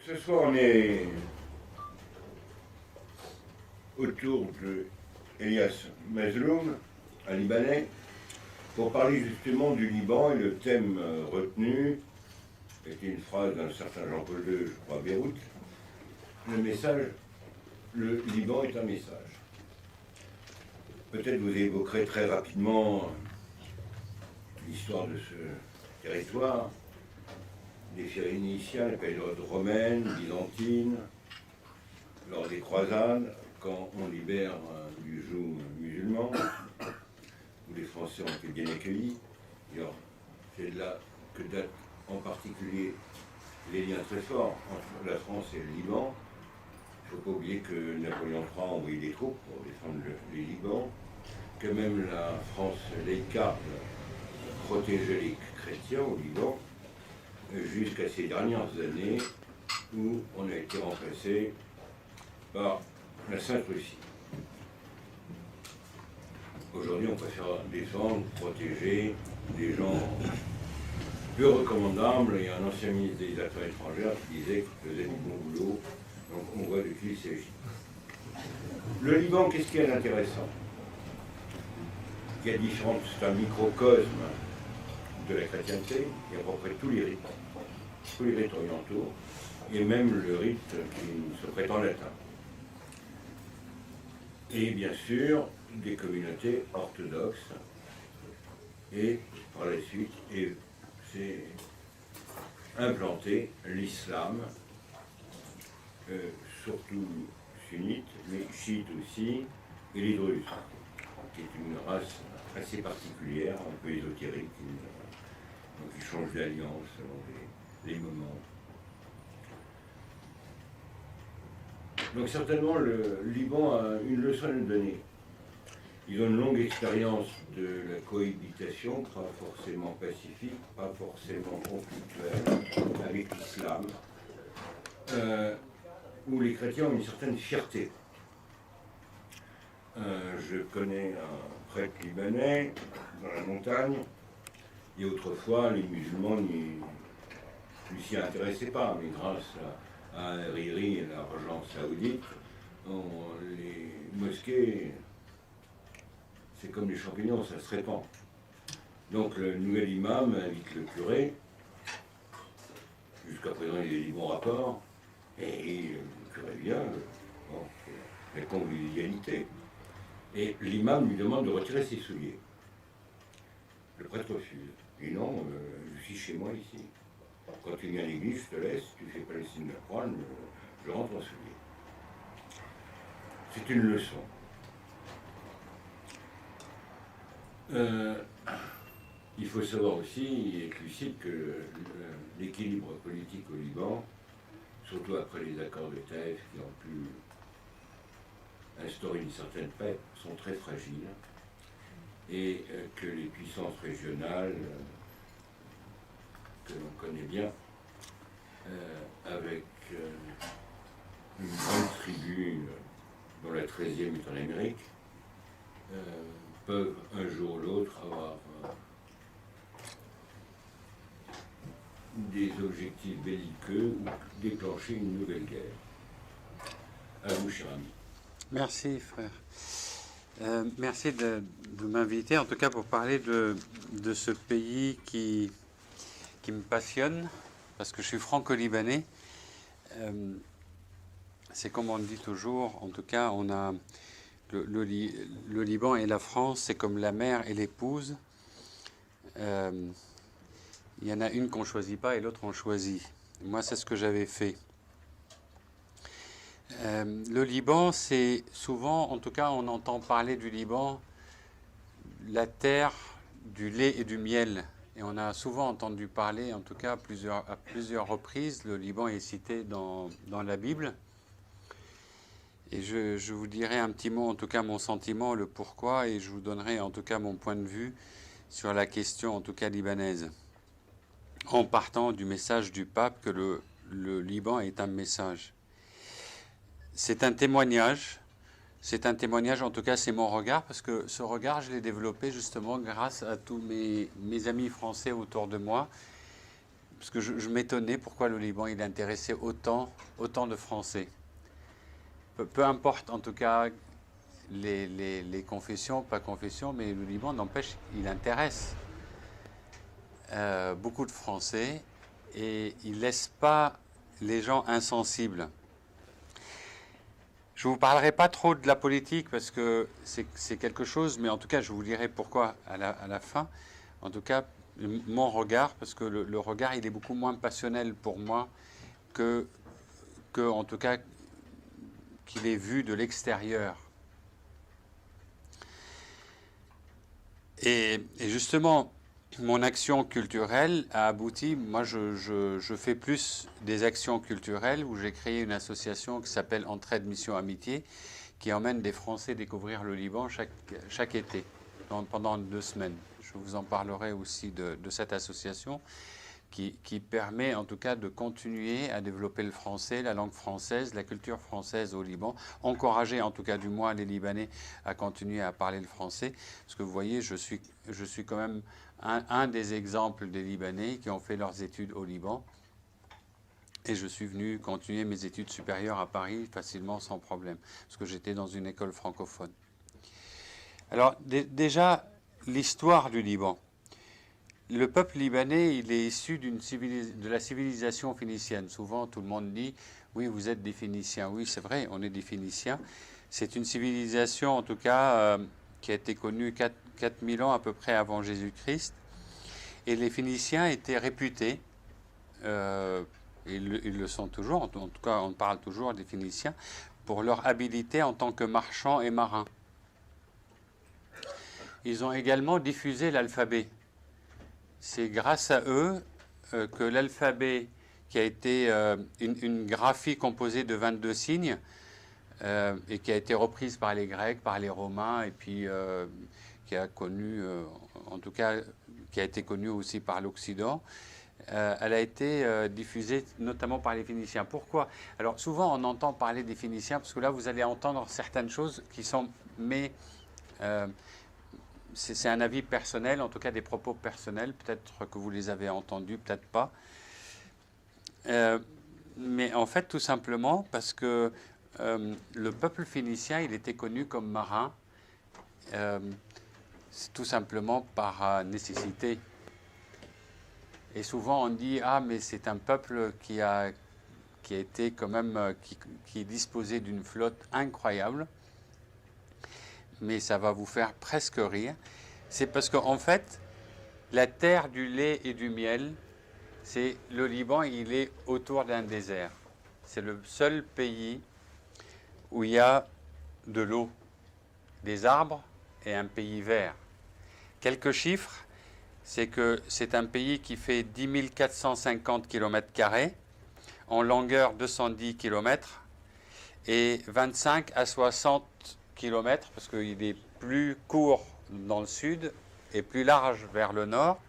Ce soir, on est autour de Elias Mazloum, un Libanais, pour parler justement du Liban. Et le thème retenu était une phrase d'un certain Jean-Paul II, je crois, à Beyrouth. Le message, le Liban est un message. Peut-être vous évoquerez très rapidement l'histoire de ce territoire, des séries initiales, la période romaine, byzantine, lors des croisades, quand on libère du joug musulman, où les Français ont été bien accueillis. Alors, c'est de là que datent en particulier les liens très forts entre la France et le Liban. Il ne faut pas oublier que Napoléon III a envoyé des troupes pour défendre les Libans, que même la France laïcarde protégeait les chrétiens au Liban, jusqu'à ces dernières années où on a été remplacé par la Sainte-Russie. Aujourd'hui, on préfère défendre, protéger des gens peu recommandables. Il y a un ancien ministre des Affaires étrangères qui disait qu'il faisait du bon boulot. Donc on voit de qui il s'agit. Le Liban, qu'est-ce qu'il y a d'intéressant? Il y a différentes, c'est un microcosme de la chrétienté, il y a à peu près tous les rites orientaux, et même le rite qui se prétend latin. Et bien sûr, des communautés orthodoxes, et par la suite, c'est implanté l'islam, surtout sunnite, mais chiite aussi, et les Druzes, qui est une race assez particulière, un peu ésotérique, donc ils changent d'alliance selon les moments. Donc certainement le Liban a une leçon à nous donner. Ils ont une longue expérience de la cohabitation, pas forcément pacifique, pas forcément conflictuelle, avec l'islam, où les chrétiens ont une certaine fierté. Je connais un prêtre libanais dans la montagne, et autrefois les musulmans ne s'y intéressaient pas, mais grâce à Hariri et l'argent saoudite, les mosquées, c'est comme les champignons, ça se répand. Donc le nouvel imam invite le curé, jusqu'à présent il y a des bons rapports, et le curé vient, bon, c'est la convivialité. Et l'imam lui demande de retirer ses souliers. Le prêtre refuse. Il dit non, je suis chez moi ici. Quand tu viens à l'église, je te laisse, tu ne fais pas le signe de la croix, je rentre en soulier. C'est une leçon. Il faut savoir aussi, et être lucide, que l'équilibre politique au Liban, surtout après les accords de Taïf qui ont pu instaurer une certaine paix, sont très fragiles, et que les puissances régionales que l'on connaît bien, avec une grande tribu dont la 13e est en Amérique, peuvent un jour ou l'autre avoir des objectifs belliqueux ou déclencher une nouvelle guerre. À vous, cher ami. Merci, frère. Merci de m'inviter, en tout cas pour parler de ce pays qui me passionne, parce que je suis franco-libanais. C'est comme on dit toujours, en tout cas, on a le Liban et la France, c'est comme la mère et l'épouse. Il y en a une qu'on ne choisit pas et l'autre on choisit. Moi, c'est ce que j'avais fait. Le Liban, c'est souvent, en tout cas, on entend parler du Liban, la terre du lait et du miel. Et on a souvent entendu parler, en tout cas à plusieurs reprises, le Liban est cité dans la Bible. Et je vous dirai un petit mot, en tout cas mon sentiment, le pourquoi, et je vous donnerai en tout cas mon point de vue sur la question, en tout cas libanaise, en partant du message du pape que le Liban est un message. C'est un témoignage, en tout cas c'est mon regard, parce que ce regard je l'ai développé justement grâce à tous mes amis français autour de moi, parce que je m'étonnais pourquoi le Liban il intéressait autant de Français. Peu importe en tout cas les confessions, pas confessions, mais le Liban n'empêche, il intéresse beaucoup de Français et il ne laisse pas les gens insensibles. Je ne vous parlerai pas trop de la politique parce que c'est quelque chose, mais en tout cas je vous dirai pourquoi à la fin. En tout cas, mon regard, parce que le regard il est beaucoup moins passionnel pour moi que en tout cas qu'il est vu de l'extérieur. Et justement, mon action culturelle a abouti, moi je fais plus des actions culturelles où j'ai créé une association qui s'appelle Entraide Mission Amitié qui emmène des Français découvrir le Liban chaque été, pendant 2 semaines. Je vous en parlerai aussi de cette association qui permet en tout cas de continuer à développer le français, la langue française, la culture française au Liban, encourager en tout cas du moins les Libanais à continuer à parler le français, parce que vous voyez, je suis quand même un des exemples des Libanais qui ont fait leurs études au Liban, et je suis venu continuer mes études supérieures à Paris facilement sans problème, parce que j'étais dans une école francophone. Alors déjà, l'histoire du Liban. Le peuple libanais, il est issu de la civilisation phénicienne. Souvent, tout le monde dit, oui, vous êtes des Phéniciens. Oui, c'est vrai, on est des Phéniciens. C'est une civilisation, en tout cas, qui a été connue 4000 ans à peu près avant Jésus-Christ. Et les Phéniciens étaient réputés, ils le sont toujours, en tout cas, on parle toujours des Phéniciens, pour leur habileté en tant que marchands et marins. Ils ont également diffusé l'alphabet. C'est grâce à eux que l'alphabet, qui a été une graphie composée de 22 signes, et qui a été reprise par les Grecs, par les Romains, et puis qui a connu, en tout cas, qui a été connue aussi par l'Occident, elle a été diffusée notamment par les Phéniciens. Pourquoi? Alors souvent on entend parler des Phéniciens, parce que là vous allez entendre certaines choses qui sont... mais c'est un avis personnel, en tout cas des propos personnels. Peut-être que vous les avez entendus, peut-être pas. Mais en fait, tout simplement parce que le peuple phénicien, il était connu comme marin, tout simplement par nécessité. Et souvent on dit, ah mais c'est un peuple qui a été quand même, qui disposait d'une flotte incroyable. Mais ça va vous faire presque rire. C'est parce qu'en fait, la terre du lait et du miel, c'est le Liban, il est autour d'un désert. C'est le seul pays où il y a de l'eau, des arbres et un pays vert. Quelques chiffres, c'est que c'est un pays qui fait 10 450 km², en longueur 210 km, et 25 à 60 km, parce qu'il est plus court dans le sud et plus large vers le nord.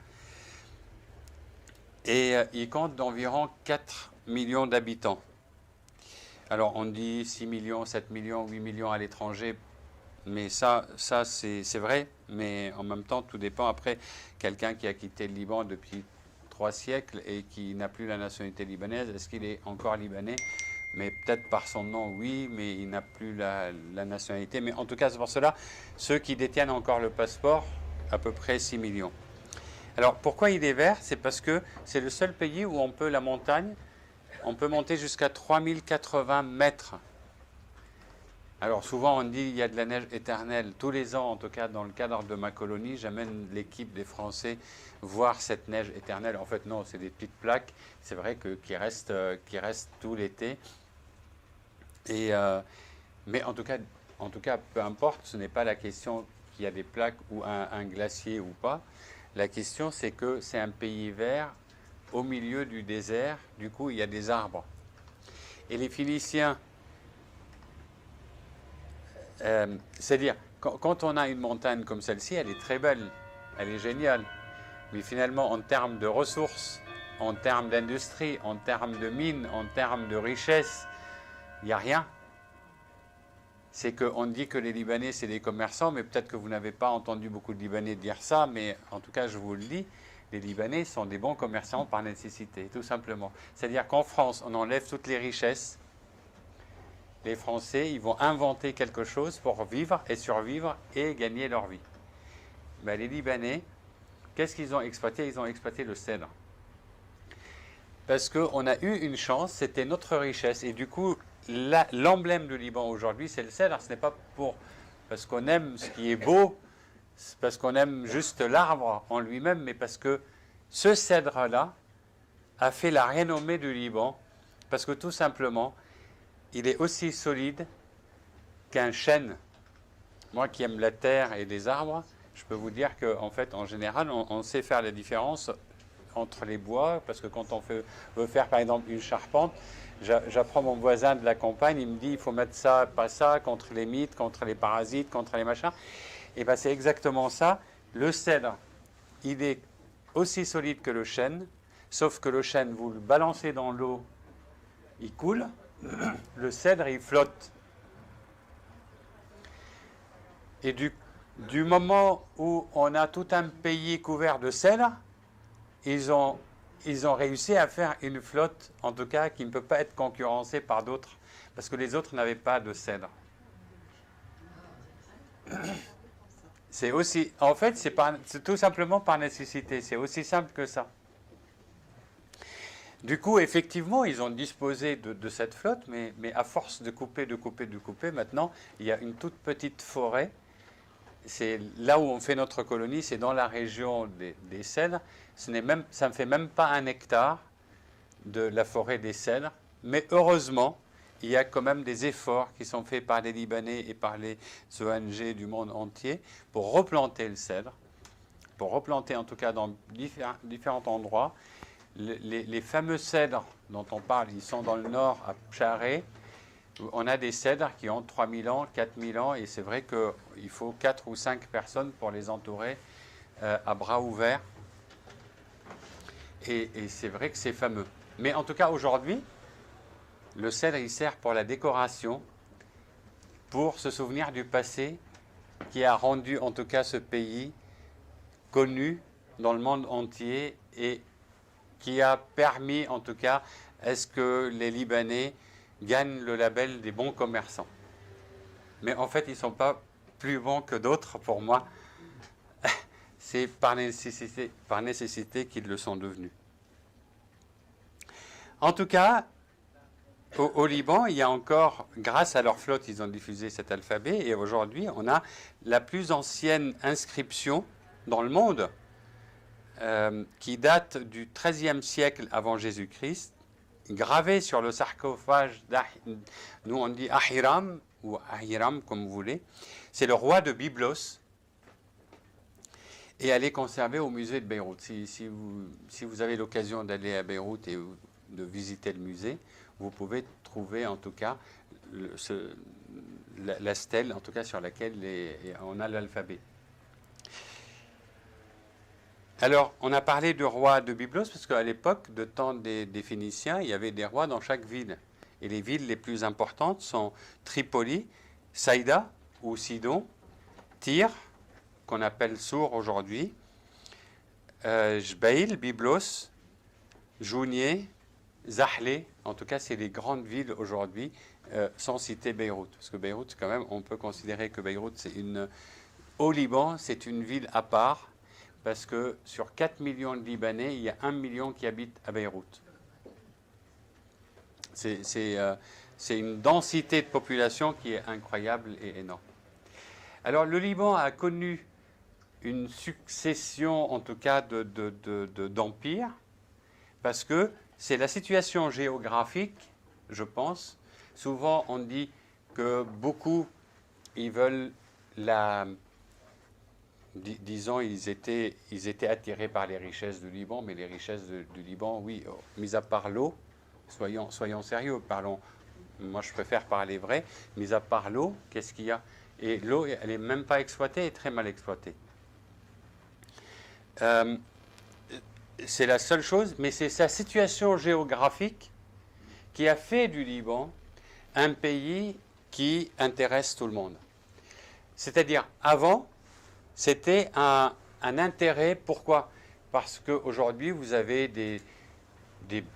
Et il compte d'environ 4 millions d'habitants. Alors on dit 6 millions, 7 millions, 8 millions à l'étranger, mais ça c'est vrai, mais en même temps tout dépend. Après, quelqu'un qui a quitté le Liban depuis 3 siècles et qui n'a plus la nationalité libanaise, est-ce qu'il est encore libanais? Mais peut-être par son nom, oui, mais il n'a plus la nationalité. Mais en tout cas, c'est pour cela, ceux qui détiennent encore le passeport, à peu près 6 millions. Alors, pourquoi il est vert? C'est parce que c'est le seul pays où on peut, la montagne, on peut monter jusqu'à 3080 mètres. Alors, souvent, on dit qu'il y a de la neige éternelle. Tous les ans, en tout cas, dans le cadre de ma colonie, j'amène l'équipe des Français voir cette neige éternelle. En fait, non, c'est des petites plaques. C'est vrai qui restent tout l'été. Mais en tout cas, peu importe, ce n'est pas la question qu'il y a des plaques ou un glacier ou pas. La question, c'est que c'est un pays vert au milieu du désert. Du coup, il y a des arbres. Et les Phéniciens, c'est-à-dire, quand on a une montagne comme celle-ci, elle est très belle, elle est géniale. Mais finalement, en termes de ressources, en termes d'industrie, en termes de mines, en termes de richesse, il n'y a rien. C'est qu'on dit que les Libanais, c'est des commerçants, mais peut-être que vous n'avez pas entendu beaucoup de Libanais dire ça, mais en tout cas, je vous le dis, les Libanais sont des bons commerçants par nécessité, tout simplement. C'est-à-dire qu'en France, on enlève toutes les richesses. Les Français, ils vont inventer quelque chose pour vivre et survivre et gagner leur vie. Ben, les Libanais, qu'est-ce qu'ils ont exploité? Ils ont exploité le cèdre. Parce qu'on a eu une chance, c'était notre richesse. Et du coup, l'emblème du Liban aujourd'hui, c'est le cèdre. Ce n'est pas parce qu'on aime ce qui est beau, parce qu'on aime juste l'arbre en lui-même, mais parce que ce cèdre-là a fait la renommée du Liban, parce que tout simplement, il est aussi solide qu'un chêne. Moi qui aime la terre et les arbres, je peux vous dire qu'en fait, en général, on sait faire la différence entre les bois, parce que quand on veut faire par exemple une charpente, j'apprends mon voisin de la campagne, il me dit il faut mettre ça, pas ça, contre les mites, contre les parasites, contre les machins. Et bien c'est exactement ça. Le cèdre, il est aussi solide que le chêne, sauf que le chêne, vous le balancez dans l'eau, il coule. Le cèdre, il flotte. Et du moment où on a tout un pays couvert de cèdre, ils ont réussi à faire une flotte, en tout cas, qui ne peut pas être concurrencée par d'autres, parce que les autres n'avaient pas de cèdre. C'est aussi, en fait, c'est tout simplement par nécessité. C'est aussi simple que ça. Du coup, effectivement, ils ont disposé de cette flotte, mais à force de couper, maintenant, il y a une toute petite forêt. C'est là où on fait notre colonie, c'est dans la région des cèdres. Ça ne fait même pas 1 hectare de la forêt des cèdres. Mais heureusement, il y a quand même des efforts qui sont faits par les Libanais et par les ONG du monde entier pour replanter le cèdre, pour replanter en tout cas dans différents endroits. Les fameux cèdres dont on parle, ils sont dans le nord, à Pcharé. On a des cèdres qui ont 3000 ans, 4000 ans, et c'est vrai qu'il faut 4 ou 5 personnes pour les entourer à bras ouverts. Et c'est vrai que c'est fameux. Mais en tout cas, aujourd'hui, le cèdre, il sert pour la décoration, pour se souvenir du passé qui a rendu en tout cas ce pays connu dans le monde entier et qui a permis en tout cas à ce que les Libanais gagnent le label des bons commerçants. Mais en fait, ils ne sont pas plus bons que d'autres pour moi. C'est par nécessité qu'ils le sont devenus. En tout cas, au Liban, il y a encore, grâce à leur flotte, ils ont diffusé cet alphabet, et aujourd'hui, on a la plus ancienne inscription dans le monde, qui date du XIIIe siècle avant Jésus-Christ, gravée sur le sarcophage nous on dit Ahiram, ou Ahiram comme vous voulez, c'est le roi de Byblos, et elle est conservée au musée de Beyrouth. Si vous avez l'occasion d'aller à Beyrouth et de visiter le musée, vous pouvez trouver en tout cas la stèle, en tout cas sur laquelle on a l'alphabet. Alors, on a parlé du roi de Byblos parce qu'à l'époque, de temps des Phéniciens, il y avait des rois dans chaque ville. Et les villes les plus importantes sont Tripoli, Saïda ou Sidon, Tyr, qu'on appelle Sour aujourd'hui, Jbeil, Byblos, Jounieh, Zahlé, en tout cas, c'est les grandes villes aujourd'hui, sans citer Beyrouth. Parce que Beyrouth, quand même, on peut considérer que Beyrouth, au Liban, c'est une ville à part, parce que sur 4 millions de Libanais, il y a 1 million qui habitent à Beyrouth. C'est une densité de population qui est incroyable et énorme. Alors, le Liban a connu une succession, en tout cas, d'empires, parce que c'est la situation géographique, je pense. Souvent, on dit que beaucoup, ils veulent disons, ils étaient attirés par les richesses du Liban, mais les richesses du Liban, oui, mis à part l'eau, soyons sérieux, moi je préfère parler vrai, mis à part l'eau, qu'est-ce qu'il y a? Et l'eau, elle n'est même pas exploitée, elle est très mal exploitée. C'est la seule chose, mais c'est sa situation géographique qui a fait du Liban un pays qui intéresse tout le monde. C'est-à-dire, avant, c'était un intérêt. Pourquoi? parce qu'aujourd'hui, vous avez des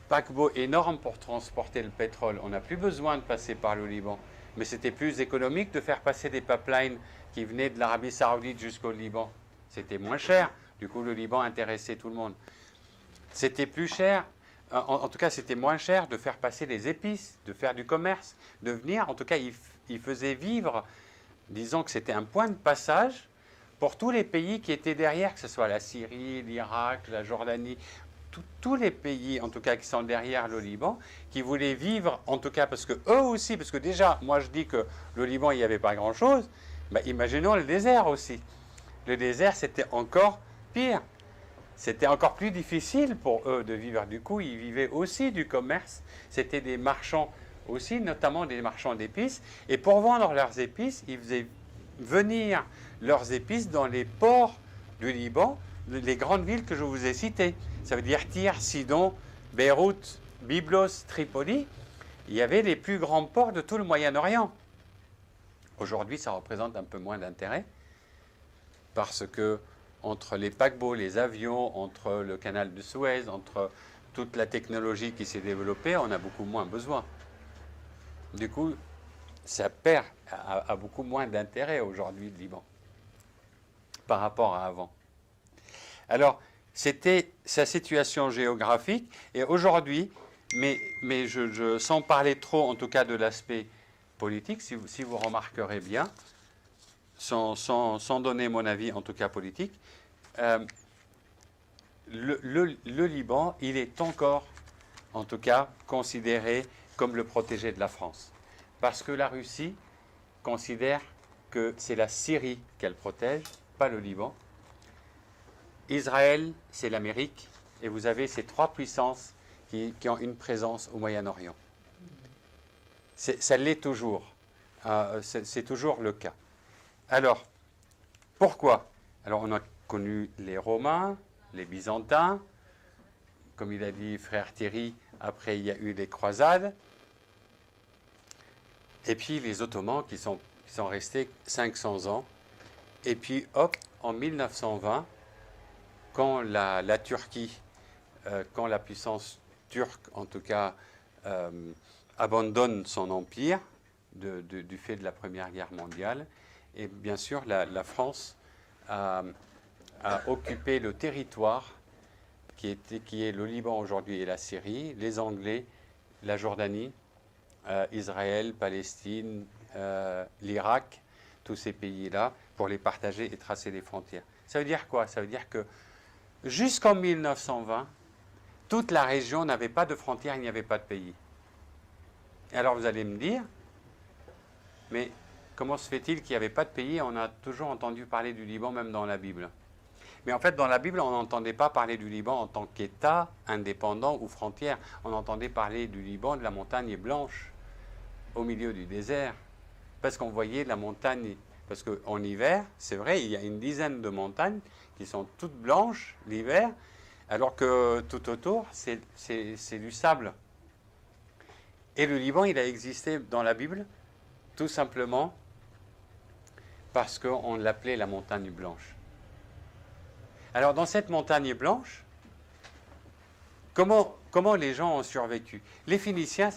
paquebots énormes pour transporter le pétrole. On n'a plus besoin de passer par le Liban. Mais c'était plus économique de faire passer des pipelines qui venaient de l'Arabie Saoudite jusqu'au Liban. C'était moins cher. Du coup, le Liban intéressait tout le monde. C'était plus cher. En tout cas, c'était moins cher de faire passer les épices, de faire du commerce, de venir. En tout cas, il faisait vivre, disons que c'était un point de passage pour tous les pays qui étaient derrière, que ce soit la Syrie, l'Irak, la Jordanie, tous les pays, en tout cas, qui sont derrière le Liban, qui voulaient vivre, en tout cas, parce que eux aussi, parce que déjà, moi je dis que le Liban, il n'y avait pas grand-chose, bah, imaginons le désert aussi. Le désert, c'était encore pire. C'était encore plus difficile pour eux de vivre. Du coup, ils vivaient aussi du commerce. C'était des marchands aussi, notamment des marchands d'épices. Et pour vendre leurs épices, ils faisaient venir leurs épices dans les ports du Liban, les grandes villes que je vous ai citées. Ça veut dire Tyr, Sidon, Beyrouth, Byblos, Tripoli. Il y avait les plus grands ports de tout le Moyen-Orient. Aujourd'hui, ça représente un peu moins d'intérêt parce que entre les paquebots, les avions, entre le canal de Suez, entre toute la technologie qui s'est développée, on a beaucoup moins besoin. Du coup, ça perd à beaucoup moins d'intérêt aujourd'hui, le Liban, par rapport à avant. Alors, c'était sa situation géographique, et aujourd'hui, mais sans parler trop, en tout cas, de l'aspect politique, si vous remarquerez bien, sans donner mon avis, en tout cas politique, le Liban, il est encore, en tout cas, considéré comme le protégé de la France. Parce que la Russie considère que c'est la Syrie qu'elle protège, pas le Liban. Israël, c'est l'Amérique, et vous avez ces trois puissances qui ont une présence au Moyen-Orient. Ça l'est toujours. C'est toujours le cas. Alors, pourquoi? Alors, on a connu les Romains, les Byzantins, comme il a dit frère Thierry, après il y a eu les croisades, et puis les Ottomans qui sont restés 500 ans, et puis hop, en 1920, quand la Turquie, quand la puissance turque, en tout cas, abandonne son empire du fait de la Première Guerre mondiale, et bien sûr la France a occupé le territoire qui est le Liban aujourd'hui et la Syrie, les Anglais, la Jordanie, Israël, Palestine, l'Irak, tous ces pays-là, pour les partager et tracer les frontières. Ça veut dire quoi? Ça veut dire que jusqu'en 1920, toute la région n'avait pas de frontières, il n'y avait pas de pays. Et alors vous allez me dire, mais comment se fait-il qu'il n'y avait pas de pays? On a toujours entendu parler du Liban, même dans la Bible. Mais en fait, dans la Bible, on n'entendait pas parler du Liban en tant qu'État indépendant ou frontière. On entendait parler du Liban, de la montagne blanche, au milieu du désert. Parce qu'on voyait la montagne. Parce qu'en hiver, c'est vrai, il y a une dizaine de montagnes qui sont toutes blanches l'hiver, alors que tout autour, c'est du sable. Et le Liban, il a existé dans la Bible, tout simplement parce qu'on l'appelait la montagne blanche. Alors, dans cette montagne blanche, comment les gens ont survécu? Les Phéniciens,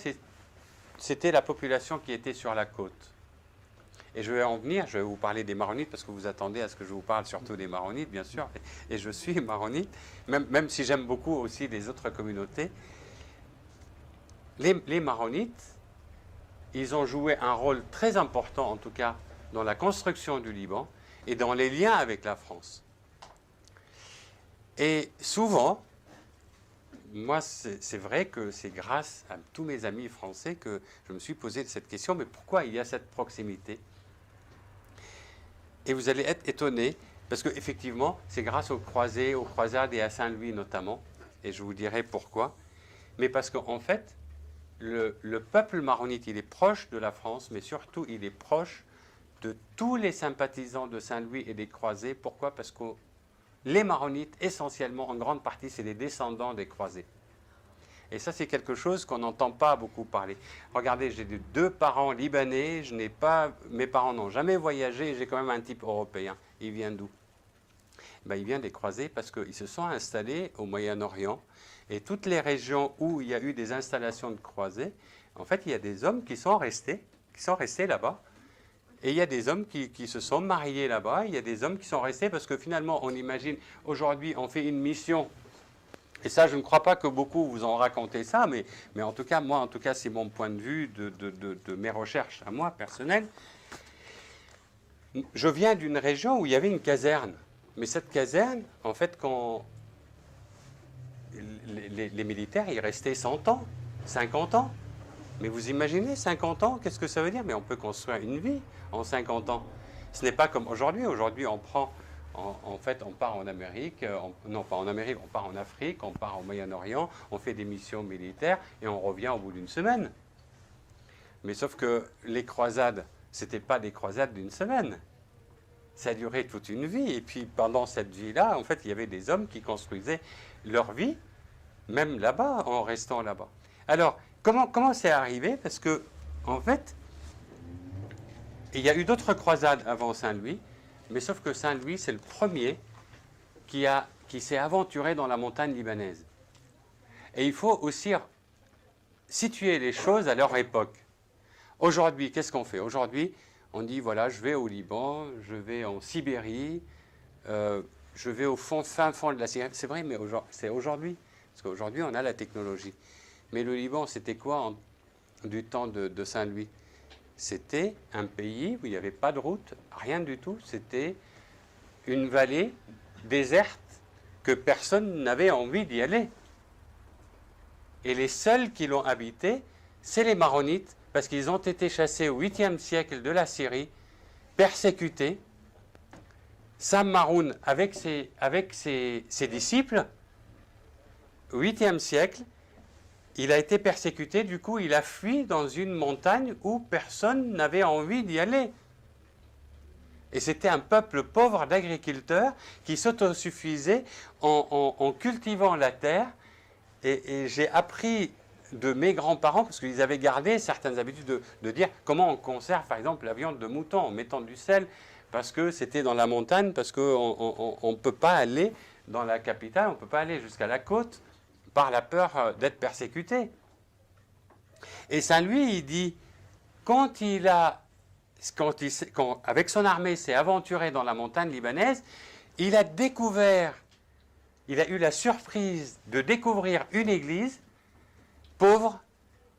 c'était la population qui était sur la côte. Et je vais en venir, je vais vous parler des Maronites, parce que vous attendez à ce que je vous parle surtout des Maronites, bien sûr, et je suis Maronite, même si j'aime beaucoup aussi les autres communautés. Les Maronites, ils ont joué un rôle très important, en tout cas, dans la construction du Liban et dans les liens avec la France. Et souvent, moi, c'est vrai que c'est grâce à tous mes amis français que je me suis posé cette question, mais pourquoi il y a cette proximité? Et vous allez être étonnés, parce qu'effectivement, c'est grâce aux croisés, aux croisades et à Saint-Louis notamment, et je vous dirai pourquoi. Mais parce qu'en fait, le peuple maronite, il est proche de la France, mais surtout, il est proche de tous les sympathisants de Saint-Louis et des croisés. Pourquoi? Parce que les Maronites, essentiellement, en grande partie, c'est des descendants des croisés. Et ça, c'est quelque chose qu'on n'entend pas beaucoup parler. Regardez, j'ai 2 parents libanais, mes parents n'ont jamais voyagé, et j'ai quand même un type européen. Il vient d'où? ben, il vient des croisés parce qu'ils se sont installés au Moyen-Orient. Et toutes les régions où il y a eu des installations de croisés, en fait, il y a des hommes qui sont restés là-bas. Et il y a des hommes qui se sont mariés là-bas. Il y a des hommes qui sont restés parce que finalement, on imagine, aujourd'hui, on fait une mission. Et ça, je ne crois pas que beaucoup vous ont raconté ça, mais en tout cas, moi, c'est mon point de vue de mes recherches à moi, personnelles. Je viens d'une région où il y avait une caserne. Mais cette caserne, en fait, quand les militaires, ils restaient 100 ans, 50 ans. Mais vous imaginez, 50 ans, qu'est-ce que ça veut dire? Mais on peut construire une vie en 50 ans. Ce n'est pas comme aujourd'hui. Aujourd'hui, on prend, en fait, on part en Amérique, non pas en Amérique, on part en Afrique, on part au Moyen-Orient, on fait des missions militaires et on revient au bout d'une semaine. Mais sauf que les croisades, ce n'était pas des croisades d'une semaine. Ça a duré toute une vie. Et puis pendant cette vie-là, en fait, il y avait des hommes qui construisaient leur vie, même là-bas, en restant là-bas. Alors, comment c'est arrivé? Parce que, en fait, il y a eu d'autres croisades avant Saint-Louis, mais sauf que Saint-Louis, c'est le premier qui s'est aventuré dans la montagne libanaise. Et il faut aussi situer les choses à leur époque. Aujourd'hui, qu'est-ce qu'on fait? Aujourd'hui, on dit, voilà, je vais au Liban, je vais en Sibérie, je vais au fin fond de la Syrie. C'est vrai, mais c'est aujourd'hui. Parce qu'aujourd'hui, on a la technologie. Mais le Liban, c'était quoi du temps de Saint-Louis? C'était un pays où il n'y avait pas de route, rien du tout. C'était une vallée déserte que personne n'avait envie d'y aller. Et les seuls qui l'ont habité, c'est les Maronites, parce qu'ils ont été chassés au 8e siècle de la Syrie, persécutés. Sam Maroun, avec ses disciples, au 8e siècle, il a été persécuté, du coup il a fui dans une montagne où personne n'avait envie d'y aller. Et c'était un peuple pauvre d'agriculteurs qui s'autosuffisait en cultivant la terre. Et j'ai appris de mes grands-parents, parce qu'ils avaient gardé certaines habitudes de dire comment on conserve par exemple la viande de mouton en mettant du sel, parce que c'était dans la montagne, parce qu'on ne peut pas aller dans la capitale, on ne peut pas aller jusqu'à la côte par la peur d'être persécuté. Et Saint-Louis, il dit, avec son armée s'est aventuré dans la montagne libanaise, il a eu la surprise de découvrir une église pauvre,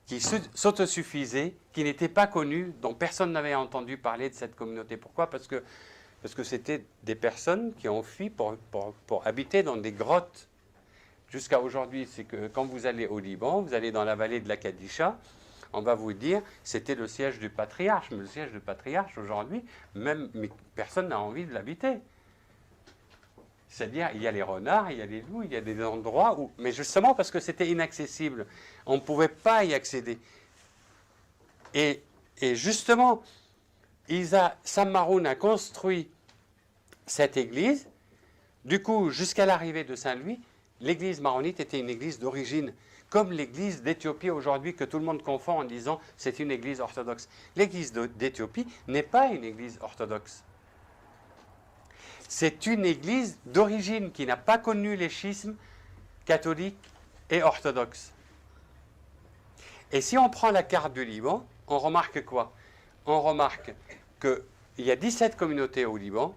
qui s'autosuffisait, qui n'était pas connue, dont personne n'avait entendu parler de cette communauté. Pourquoi? Parce que c'était des personnes qui ont fui pour habiter dans des grottes. Jusqu'à aujourd'hui, c'est que quand vous allez au Liban, vous allez dans la vallée de la Kadisha, on va vous dire c'était le siège du patriarche. Mais le siège du patriarche, aujourd'hui, personne n'a envie de l'habiter. C'est-à-dire, il y a les renards, il y a les loups, il y a des endroits où... Mais justement parce que c'était inaccessible. On ne pouvait pas y accéder. Et justement, Sam Maroun a construit cette église. Du coup, jusqu'à l'arrivée de Saint-Louis, l'église maronite était une église d'origine, comme l'église d'Éthiopie aujourd'hui, que tout le monde confond en disant c'est une église orthodoxe. L'église d'Éthiopie n'est pas une église orthodoxe. C'est une église d'origine qui n'a pas connu les schismes catholiques et orthodoxes. Et si on prend la carte du Liban, on remarque quoi? On remarque qu'il y a 17 communautés au Liban,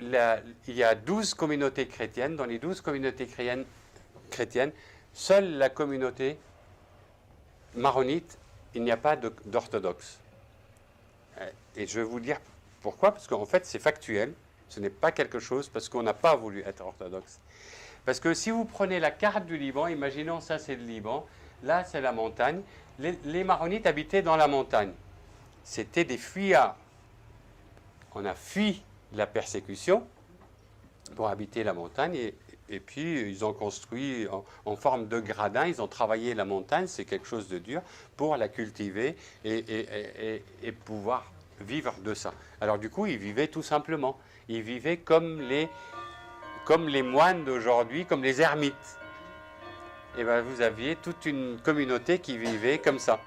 il y a 12 communautés chrétiennes. Dans les 12 communautés chrétiennes, seule la communauté maronite, il n'y a pas d'orthodoxe. Et je vais vous dire pourquoi, parce qu'en fait c'est factuel, ce n'est pas quelque chose parce qu'on n'a pas voulu être orthodoxe. Parce que si vous prenez la carte du Liban, imaginons ça c'est le Liban, là c'est la montagne, les Maronites habitaient dans la montagne. C'était des fuyards. On a fui la persécution pour habiter la montagne et puis ils ont construit en forme de gradin, ils ont travaillé la montagne, c'est quelque chose de dur, pour la cultiver et pouvoir vivre de ça. Alors du coup, ils vivaient tout simplement. Ils vivaient comme les moines d'aujourd'hui, comme les ermites. Et bien vous aviez toute une communauté qui vivait comme ça.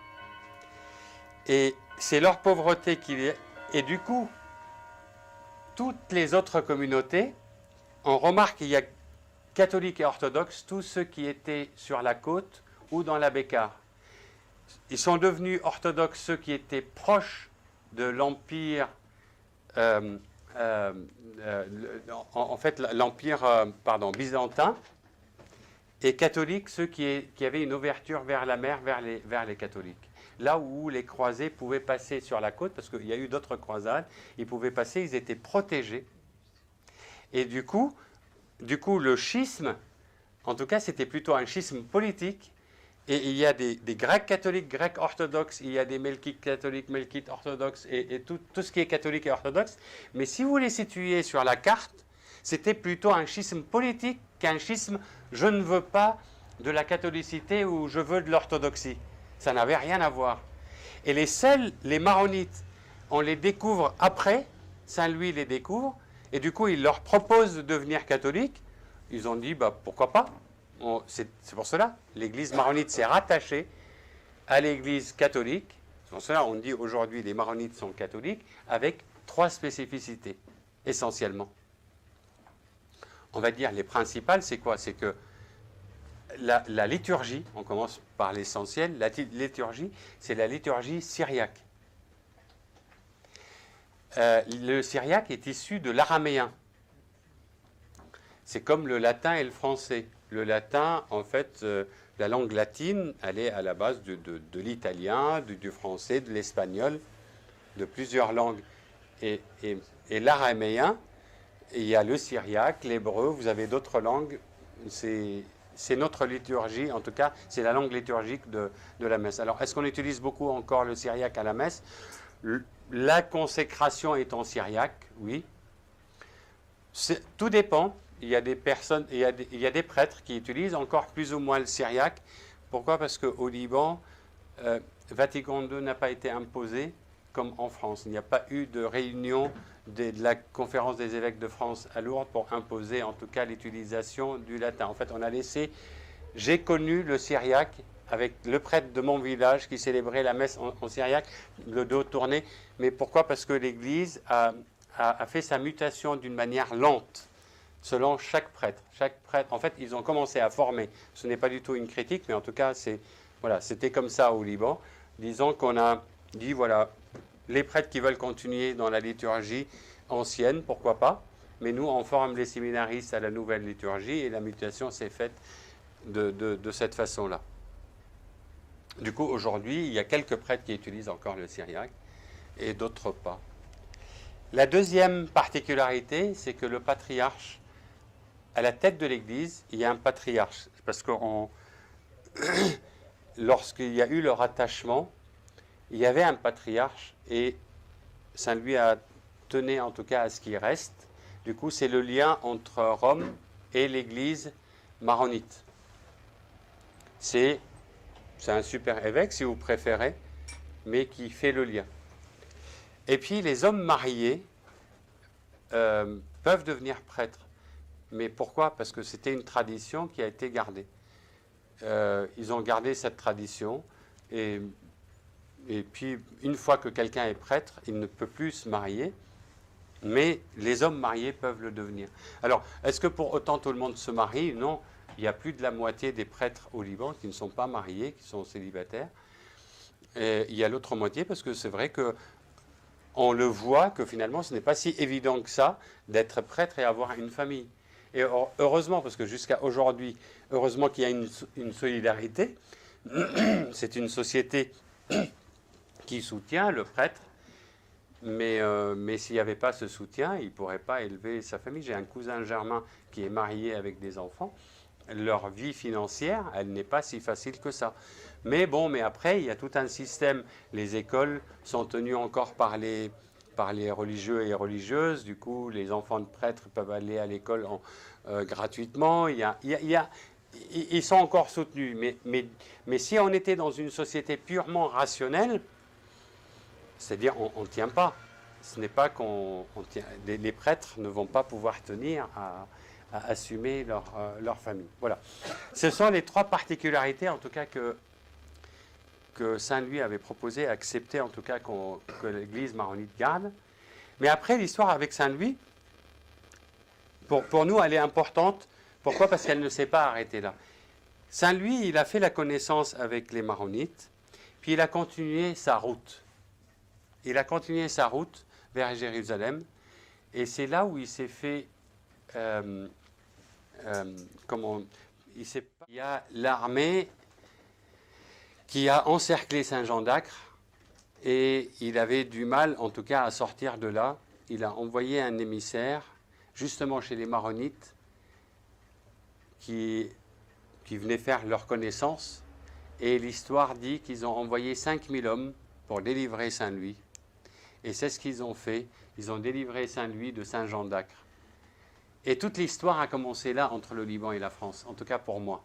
Et c'est leur pauvreté qui... Et du coup, toutes les autres communautés, on remarque qu'il y a catholiques et orthodoxes, tous ceux qui étaient sur la côte ou dans la Bécare. Ils sont devenus orthodoxes ceux qui étaient proches de l'empire, en fait l'empire byzantin, et catholiques ceux qui avaient une ouverture vers la mer, vers les catholiques. Là où les croisés pouvaient passer sur la côte, parce qu'il y a eu d'autres croisades, ils pouvaient passer, ils étaient protégés. Et du coup le schisme, en tout cas c'était plutôt un schisme politique. Et il y a des Grecs catholiques, Grecs orthodoxes, il y a des Melkites catholiques, Melkites orthodoxes, et tout ce qui est catholique et orthodoxe. Mais si vous les situez sur la carte, c'était plutôt un schisme politique qu'un schisme « je ne veux pas de la catholicité » ou « je veux de l'orthodoxie ». Ça n'avait rien à voir. Et les maronites, on les découvre après, Saint-Louis les découvre, et du coup il leur propose de devenir catholiques. Ils ont dit bah, « pourquoi pas ?» C'est pour cela, l'église maronite s'est rattachée à l'église catholique. C'est pour cela on dit aujourd'hui les maronites sont catholiques, avec 3 spécificités, essentiellement. On va dire les principales, c'est quoi? C'est que la liturgie, on commence par l'essentiel, la liturgie, c'est la liturgie syriaque. Le syriaque est issu de l'araméen. C'est comme le latin et le français. Le latin, en fait, la langue latine, elle est à la base de l'italien, du français, de l'espagnol, de plusieurs langues. Et l'araméen, il y a le syriaque, l'hébreu, vous avez d'autres langues. C'est notre liturgie, en tout cas, c'est la langue liturgique de la messe. Alors, est-ce qu'on utilise beaucoup encore le syriaque à la messe? La consécration est en syriaque, oui. Tout dépend. Il y a des personnes, il y a des prêtres qui utilisent encore plus ou moins le syriaque. Pourquoi? Parce qu'au Liban, Vatican II n'a pas été imposé comme en France. Il n'y a pas eu de réunion de la conférence des évêques de France à Lourdes pour imposer en tout cas l'utilisation du latin. En fait, on a laissé... J'ai connu le syriaque avec le prêtre de mon village qui célébrait la messe en syriaque, le dos tourné. Mais pourquoi? Parce que l'Église a fait sa mutation d'une manière lente, selon chaque prêtre. En fait, ils ont commencé à former. Ce n'est pas du tout une critique, mais en tout cas, c'était comme ça au Liban. Disons qu'on a dit, voilà, les prêtres qui veulent continuer dans la liturgie ancienne, pourquoi pas, mais nous, on forme les séminaristes à la nouvelle liturgie, et la mutation s'est faite de cette façon-là. Du coup, aujourd'hui, il y a quelques prêtres qui utilisent encore le syriaque, et d'autres pas. La deuxième particularité, c'est que le patriarche, à la tête de l'Église, il y a un patriarche. Parce que lorsqu'il y a eu le rattachement, il y avait un patriarche et Saint-Louis a tenu en tout cas à ce qu'il reste. Du coup, c'est le lien entre Rome et l'Église maronite. C'est un super évêque, si vous préférez, mais qui fait le lien. Et puis, les hommes mariés peuvent devenir prêtres. Mais pourquoi? Parce que c'était une tradition qui a été gardée. Ils ont gardé cette tradition. Et puis, une fois que quelqu'un est prêtre, il ne peut plus se marier. Mais les hommes mariés peuvent le devenir. Alors, est-ce que pour autant tout le monde se marie? Non. Il y a plus de la moitié des prêtres au Liban qui ne sont pas mariés, qui sont célibataires. Et il y a l'autre moitié parce que c'est vrai que on le voit que finalement ce n'est pas si évident que ça d'être prêtre et avoir une famille. Et heureusement, parce que jusqu'à aujourd'hui, heureusement qu'il y a une solidarité. C'est une société qui soutient le prêtre, mais s'il n'y avait pas ce soutien, il ne pourrait pas élever sa famille. J'ai un cousin germain qui est marié avec des enfants. Leur vie financière, elle n'est pas si facile que ça. Mais bon, mais après, il y a tout un système. Les écoles sont tenues encore par les religieux et religieuses. Du coup, les enfants de prêtres peuvent aller à l'école gratuitement. Ils sont encore soutenus. Mais si on était dans une société purement rationnelle, c'est-à-dire on ne tient pas. Ce n'est pas qu'on tient. Les prêtres ne vont pas pouvoir tenir à assumer leur famille. Voilà. Ce sont les 3 particularités, en tout cas, que Saint-Louis avait proposé, accepté, en tout cas, que l'Église maronite garde. Mais après, l'histoire avec Saint-Louis, pour nous, elle est importante. Pourquoi? Parce qu'elle ne s'est pas arrêtée là. Saint-Louis, il a fait la connaissance avec les Maronites, puis il a continué sa route. Il a continué sa route vers Jérusalem, et c'est là où il s'est fait... il y a l'armée qui a encerclé Saint-Jean d'Acre, et il avait du mal, en tout cas, à sortir de là. Il a envoyé un émissaire, justement chez les Maronites, qui venaient faire leur connaissance. Et l'histoire dit qu'ils ont envoyé 5000 hommes pour délivrer Saint-Louis. Et c'est ce qu'ils ont fait. Ils ont délivré Saint-Louis de Saint-Jean d'Acre. Et toute l'histoire a commencé là, entre le Liban et la France, en tout cas pour moi.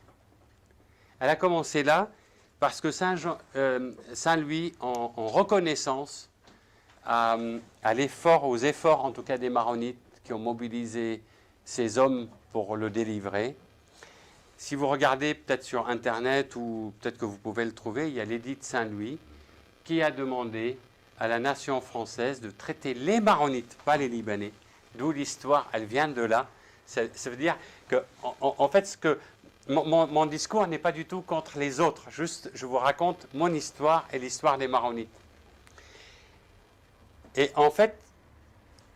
Elle a commencé là, parce que Saint-Louis, en reconnaissance aux efforts en tout cas des Maronites qui ont mobilisé ces hommes pour le délivrer. Si vous regardez peut-être sur Internet, ou peut-être que vous pouvez le trouver, il y a l'édit de Saint-Louis qui a demandé à la nation française de traiter les Maronites, pas les Libanais. D'où l'histoire, elle vient de là. Ça veut dire que, en fait, mon discours n'est pas du tout contre les autres. Juste, je vous raconte mon histoire et l'histoire des Maronites. Et en fait,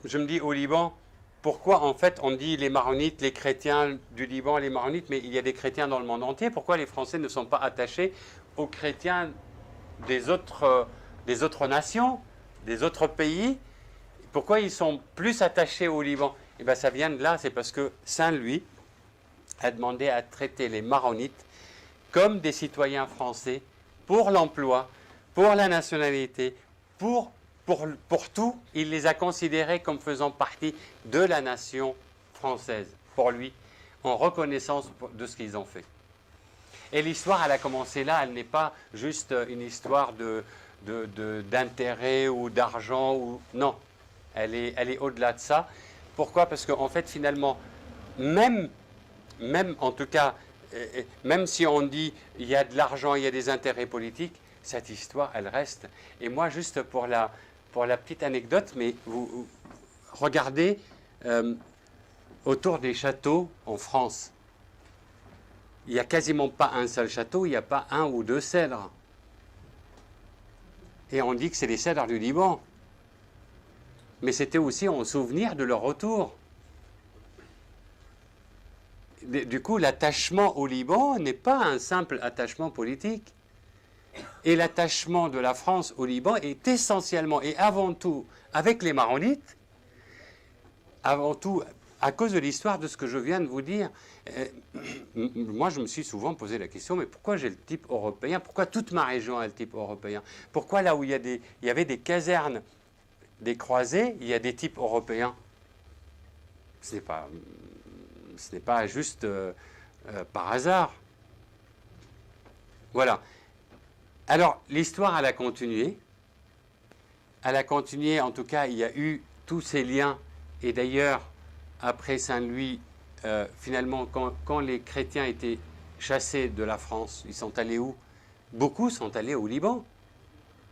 je me dis au Liban, pourquoi en fait on dit les Maronites, les chrétiens du Liban, les Maronites, mais il y a des chrétiens dans le monde entier. Pourquoi les Français ne sont pas attachés aux chrétiens des autres nations, des autres pays? Pourquoi ils sont plus attachés au Liban? Eh bien, ça vient de là, c'est parce que Saint-Louis a demandé à traiter les Maronites comme des citoyens français pour l'emploi, pour la nationalité, pour tout. Il les a considérés comme faisant partie de la nation française, pour lui, en reconnaissance de ce qu'ils ont fait. Et l'histoire, elle a commencé là, elle n'est pas juste une histoire d'intérêt ou d'argent, non. Elle est au-delà de ça. Pourquoi? Parce qu'en fait, finalement, même en tout cas, même si on dit il y a de l'argent, il y a des intérêts politiques, cette histoire, elle reste. Et moi, juste pour la petite anecdote, mais vous regardez autour des châteaux en France. Il n'y a quasiment pas un seul château, il n'y a pas un ou deux cèdres. Et on dit que c'est les cèdres du Liban. Mais c'était aussi en souvenir de leur retour. Du coup, l'attachement au Liban n'est pas un simple attachement politique. Et l'attachement de la France au Liban est essentiellement et avant tout avec les Maronites, avant tout à cause de l'histoire de ce que je viens de vous dire. Moi, je me suis souvent posé la question, mais pourquoi j'ai le type européen? Pourquoi toute ma région a le type européen? Pourquoi là où il y avait des casernes, des croisés, il y a des types européens? Ce n'est pas juste par hasard. Voilà. Alors, l'histoire, elle a continué. Elle a continué, en tout cas, il y a eu tous ces liens. Et d'ailleurs, après Saint-Louis, finalement, quand les chrétiens étaient chassés de la France, ils sont allés où? Beaucoup sont allés au Liban,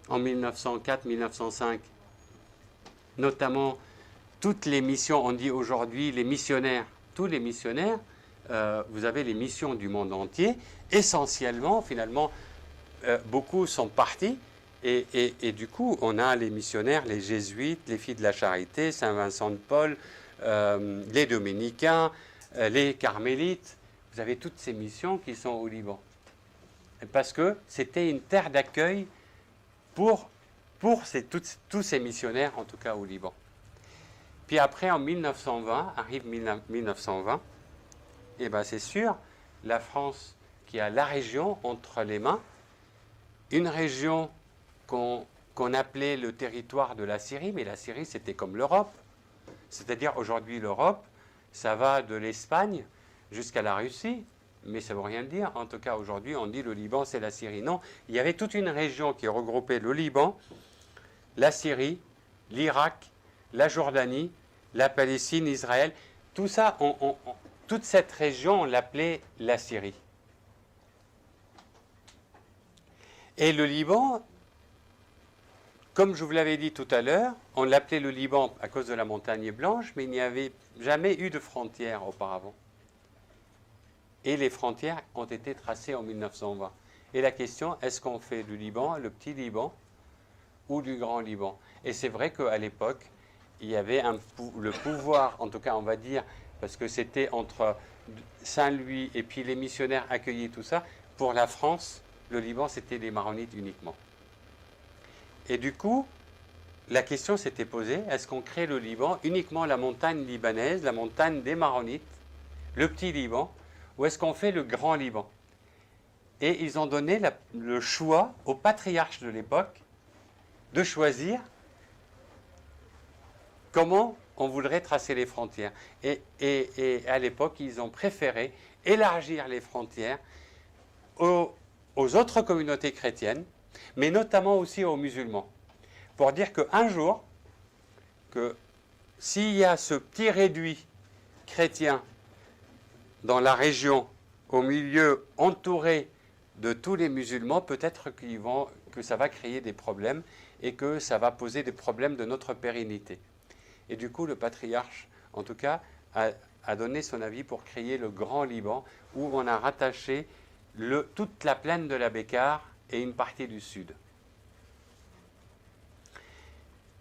en 1904-1905. Notamment, toutes les missions, on dit aujourd'hui les missionnaires, tous les missionnaires, vous avez les missions du monde entier, essentiellement, finalement, beaucoup sont partis, et du coup, on a les missionnaires, les jésuites, les filles de la charité, Saint-Vincent de Paul, les dominicains, les carmélites. Vous avez toutes ces missions qui sont au Liban. Parce que c'était une terre d'accueil pour tous ces missionnaires, en tout cas au Liban. Puis après, en 1920, arrive 1920, et bien c'est sûr, la France qui a la région entre les mains, une région qu'on appelait le territoire de la Syrie, mais la Syrie c'était comme l'Europe. C'est-à-dire aujourd'hui l'Europe, ça va de l'Espagne jusqu'à la Russie, mais ça ne veut rien dire. En tout cas aujourd'hui on dit le Liban c'est la Syrie. Non, il y avait toute une région qui regroupait le Liban, la Syrie, l'Irak, la Jordanie, la Palestine, Israël. Tout ça, toute cette région on l'appelait la Syrie. Et le Liban, Comme je vous l'avais dit tout à l'heure, on l'appelait le Liban à cause de la montagne blanche, mais il n'y avait jamais eu de frontières auparavant. Et les frontières ont été tracées en 1920. Et la question, est-ce qu'on fait du Liban, le petit Liban, ou du grand Liban? Et c'est vrai qu'à l'époque, il y avait le pouvoir, en tout cas on va dire, parce que c'était entre Saint-Louis et puis les missionnaires accueillis, tout ça, pour la France, le Liban c'était les maronites uniquement. Et du coup, la question s'était posée, est-ce qu'on crée le Liban, uniquement la montagne libanaise, la montagne des maronites, le petit Liban, ou est-ce qu'on fait le grand Liban? Et ils ont donné le choix au patriarche de l'époque de choisir comment on voudrait tracer les frontières. Et à l'époque, ils ont préféré élargir les frontières aux autres communautés chrétiennes, mais notamment aussi aux musulmans, pour dire qu'un jour, que s'il y a ce petit réduit chrétien dans la région, au milieu entouré de tous les musulmans, peut-être que ça va créer des problèmes et que ça va poser des problèmes de notre pérennité. Et du coup, le patriarche, en tout cas, a donné son avis pour créer le Grand Liban, où on a rattaché toute la plaine de la Bécare et une partie du sud.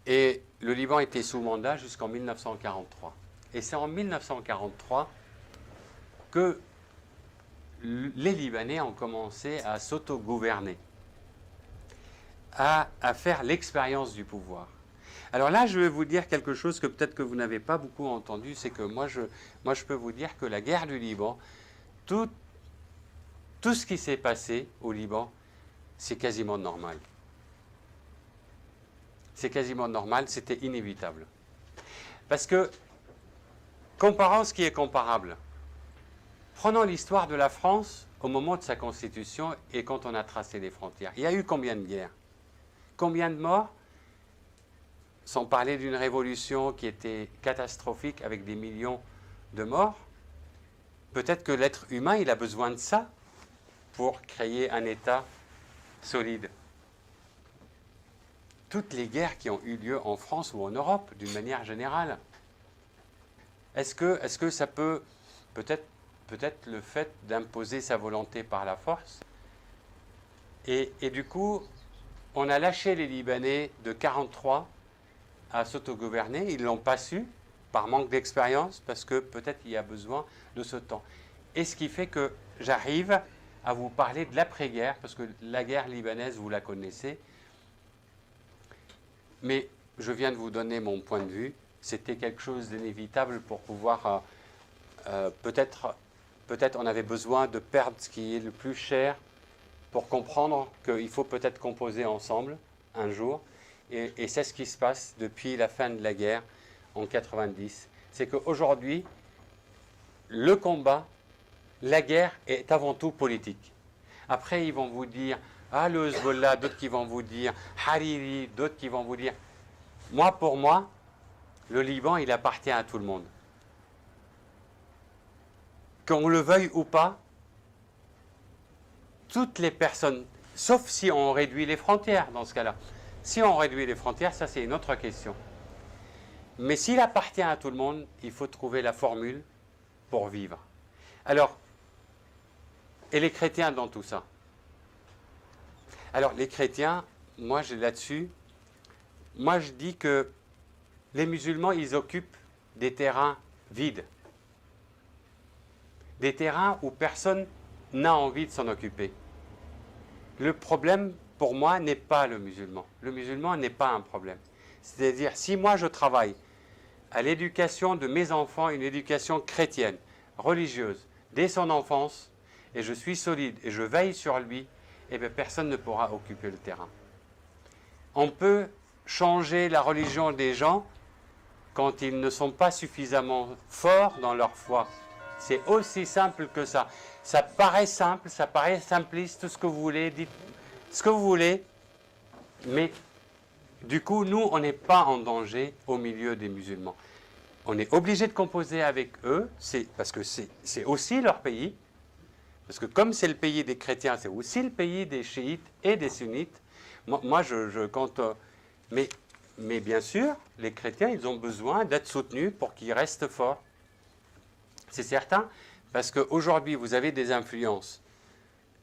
Et le Liban était sous mandat jusqu'en 1943. Et c'est en 1943 que les Libanais ont commencé à s'auto-gouverner, à faire l'expérience du pouvoir. Alors là, je vais vous dire quelque chose que peut-être que vous n'avez pas beaucoup entendu, c'est que moi je peux vous dire que la guerre du Liban, tout ce qui s'est passé au Liban, c'est quasiment normal. C'est quasiment normal, c'était inévitable. Parce que, comparons ce qui est comparable. Prenons l'histoire de la France au moment de sa constitution et quand on a tracé les frontières. Il y a eu combien de guerres? Combien de morts? Sans parler d'une révolution qui était catastrophique avec des millions de morts. Peut-être que l'être humain, il a besoin de ça pour créer un État solide. Toutes les guerres qui ont eu lieu en France ou en Europe, d'une manière générale, est-ce que ça peut peut-être le fait d'imposer sa volonté par la force. Et du coup, on a lâché les Libanais de 1943 à s'autogouverner. Ils ne l'ont pas su, par manque d'expérience, parce que peut-être il y a besoin de ce temps. Et ce qui fait que j'arrive à vous parler de l'après-guerre, parce que la guerre libanaise, vous la connaissez. Mais je viens de vous donner mon point de vue. C'était quelque chose d'inévitable pour pouvoir... peut-être on avait besoin de perdre ce qui est le plus cher pour comprendre qu'il faut peut-être composer ensemble un jour. Et c'est ce qui se passe depuis la fin de la guerre en 90. C'est qu'aujourd'hui, le combat, la guerre est avant tout politique. Après, ils vont vous dire, ah, le Hezbollah, d'autres qui vont vous dire, Hariri, d'autres qui vont vous dire. Moi, pour moi, le Liban, il appartient à tout le monde. Qu'on le veuille ou pas, toutes les personnes, sauf si on réduit les frontières dans ce cas-là. Si on réduit les frontières, ça c'est une autre question. Mais s'il appartient à tout le monde, il faut trouver la formule pour vivre. Alors, et les chrétiens dans tout ça? Alors les chrétiens, moi j'ai là-dessus, moi je dis que les musulmans, ils occupent des terrains vides. Des terrains où personne n'a envie de s'en occuper. Le problème, pour moi, n'est pas le musulman. Le musulman n'est pas un problème. C'est-à-dire, si moi je travaille à l'éducation de mes enfants, une éducation chrétienne, religieuse, dès son enfance, et je suis solide, et je veille sur lui, eh bien, personne ne pourra occuper le terrain. On peut changer la religion des gens quand ils ne sont pas suffisamment forts dans leur foi. C'est aussi simple que ça. Ça paraît simple, ça paraît simpliste, tout ce que vous voulez, dites ce que vous voulez, mais du coup, nous, on n'est pas en danger au milieu des musulmans. On est obligé de composer avec eux, parce que c'est aussi leur pays, parce que comme c'est le pays des chrétiens, c'est aussi le pays des chiites et des sunnites. Moi, quand Mais bien sûr, les chrétiens, ils ont besoin d'être soutenus pour qu'ils restent forts. C'est certain, parce qu'aujourd'hui, vous avez des influences.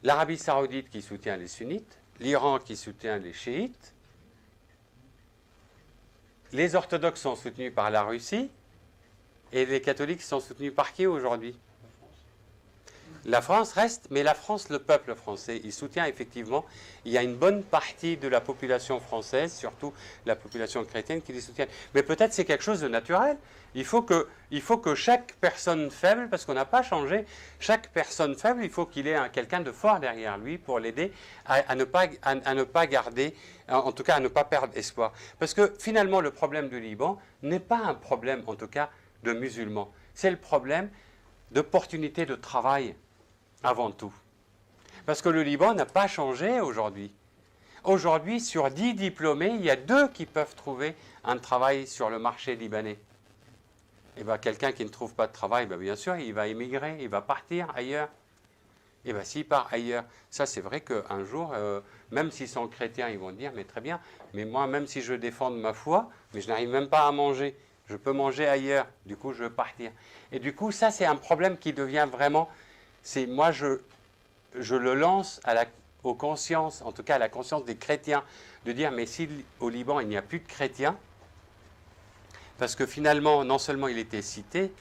L'Arabie saoudite qui soutient les sunnites, l'Iran qui soutient les chiites, les orthodoxes sont soutenus par la Russie, et les catholiques sont soutenus par qui aujourd'hui? La France reste, mais la France, le peuple français, il soutient effectivement, il y a une bonne partie de la population française, surtout la population chrétienne, qui les soutient. Mais peut-être c'est quelque chose de naturel. Il faut que chaque personne faible, parce qu'on n'a pas changé, chaque personne faible, il faut qu'il ait quelqu'un de fort derrière lui pour l'aider à ne pas garder, en tout cas à ne pas perdre espoir. Parce que finalement, le problème du Liban n'est pas un problème, en tout cas, de musulmans. C'est le problème d'opportunité de travail. Avant tout. Parce que le Liban n'a pas changé aujourd'hui. Aujourd'hui, sur 10 diplômés, il y a 2 qui peuvent trouver un travail sur le marché libanais. Et bien, quelqu'un qui ne trouve pas de travail, bien sûr, il va émigrer, il va partir ailleurs. Et bien, s'il part ailleurs, ça c'est vrai qu'un jour, même s'ils sont chrétiens, ils vont dire, mais très bien, mais moi, même si je défends ma foi, mais je n'arrive même pas à manger. Je peux manger ailleurs, du coup, je veux partir. Et du coup, ça, c'est un problème qui devient vraiment... Moi, je le lance aux consciences, en tout cas à la conscience des chrétiens, de dire, mais si au Liban, il n'y a plus de chrétiens, parce que finalement, non seulement il était cité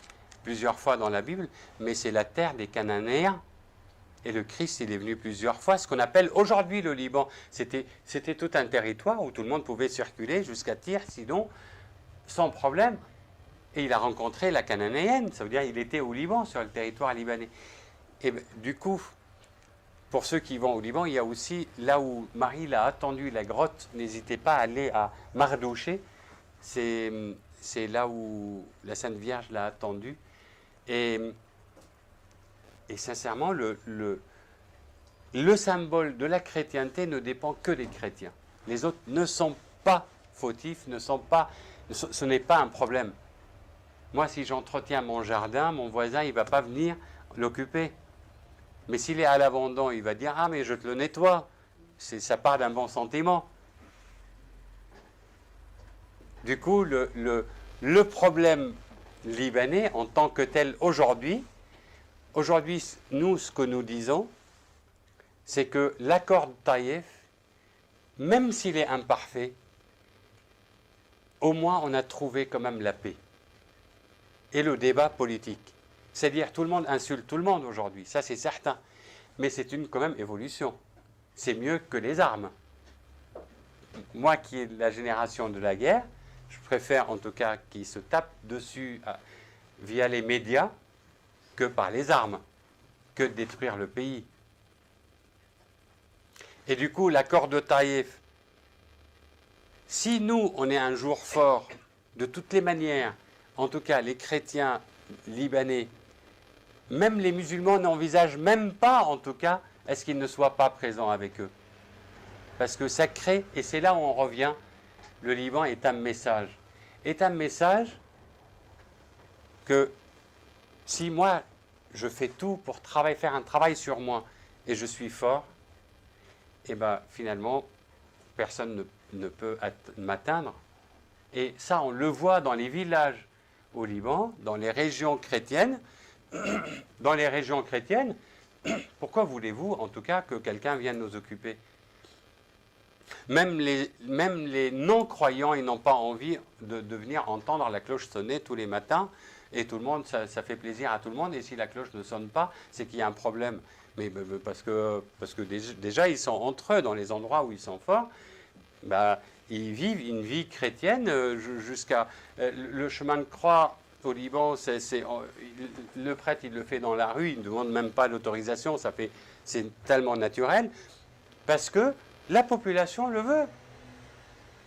plusieurs fois dans la Bible, mais c'est la terre des Cananéens, et le Christ, il est venu plusieurs fois, ce qu'on appelle aujourd'hui le Liban. C'était tout un territoire où tout le monde pouvait circuler jusqu'à Tyr, Sidon, sans problème. Et il a rencontré la Cananéenne, ça veut dire qu'il était au Liban, sur le territoire libanais. Et du coup, pour ceux qui vont au Liban, il y a aussi, là où Marie l'a attendu, la grotte, n'hésitez pas à aller à Mardouché, c'est là où la Sainte Vierge l'a attendu. Et sincèrement, le symbole de la chrétienté ne dépend que des chrétiens. Les autres ne sont pas fautifs, ce n'est pas un problème. Moi, si j'entretiens mon jardin, mon voisin, il ne va pas venir l'occuper. Mais s'il est à l'abandon, il va dire « Ah, mais je te le nettoie ». Ça part d'un bon sentiment. Du coup, le problème libanais en tant que tel aujourd'hui, nous, ce que nous disons, c'est que l'accord de Taïf, même s'il est imparfait, au moins on a trouvé quand même la paix. Et le débat politique. C'est-à-dire tout le monde insulte tout le monde aujourd'hui, ça c'est certain. Mais c'est quand même évolution. C'est mieux que les armes. Moi qui ai de la génération de la guerre, je préfère en tout cas qu'ils se tapent dessus via les médias que par les armes, que de détruire le pays. Et du coup, l'accord de Taïf, si nous, on est un jour fort, de toutes les manières, en tout cas les chrétiens libanais, même les musulmans n'envisagent même pas, en tout cas, est-ce qu'ils ne soient pas présents avec eux. Parce que ça crée, et c'est là où on revient, le Liban est un message. Est un message que si moi, je fais tout pour faire un travail sur moi, et je suis fort, et bien finalement, personne ne peut m'atteindre. Et ça, on le voit dans les villages au Liban, dans les régions chrétiennes. Dans les régions chrétiennes, pourquoi voulez-vous, en tout cas, que quelqu'un vienne nous occuper? Même les non-croyants, ils n'ont pas envie de venir entendre la cloche sonner tous les matins, et tout le monde, ça fait plaisir à tout le monde, et si la cloche ne sonne pas, c'est qu'il y a un problème. Mais parce que déjà, ils sont entre eux, dans les endroits où ils sont forts, ils vivent une vie chrétienne jusqu'à... le chemin de croix au Liban, le prêtre, il le fait dans la rue, il ne demande même pas l'autorisation, c'est tellement naturel, parce que la population le veut.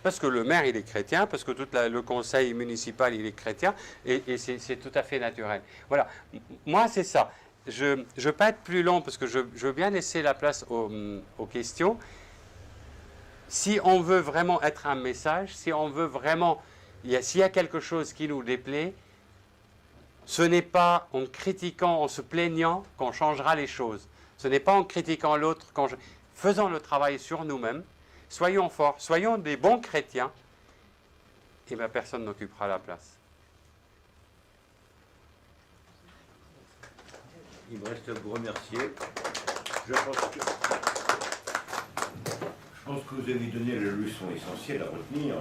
Parce que le maire, il est chrétien, parce que tout le conseil municipal, il est chrétien, et c'est tout à fait naturel. Voilà, moi, c'est ça. Je ne veux pas être plus long, parce que je veux bien laisser la place aux questions. Si on veut vraiment être un message, si on veut vraiment... S'il y a quelque chose qui nous déplaît, ce n'est pas en critiquant, en se plaignant qu'on changera les choses. Ce n'est pas en critiquant l'autre. Faisons le travail sur nous-mêmes. Soyons forts, soyons des bons chrétiens. et bien personne n'occupera la place. Il me reste à vous remercier. Je pense que vous avez donné la leçon essentielle à retenir.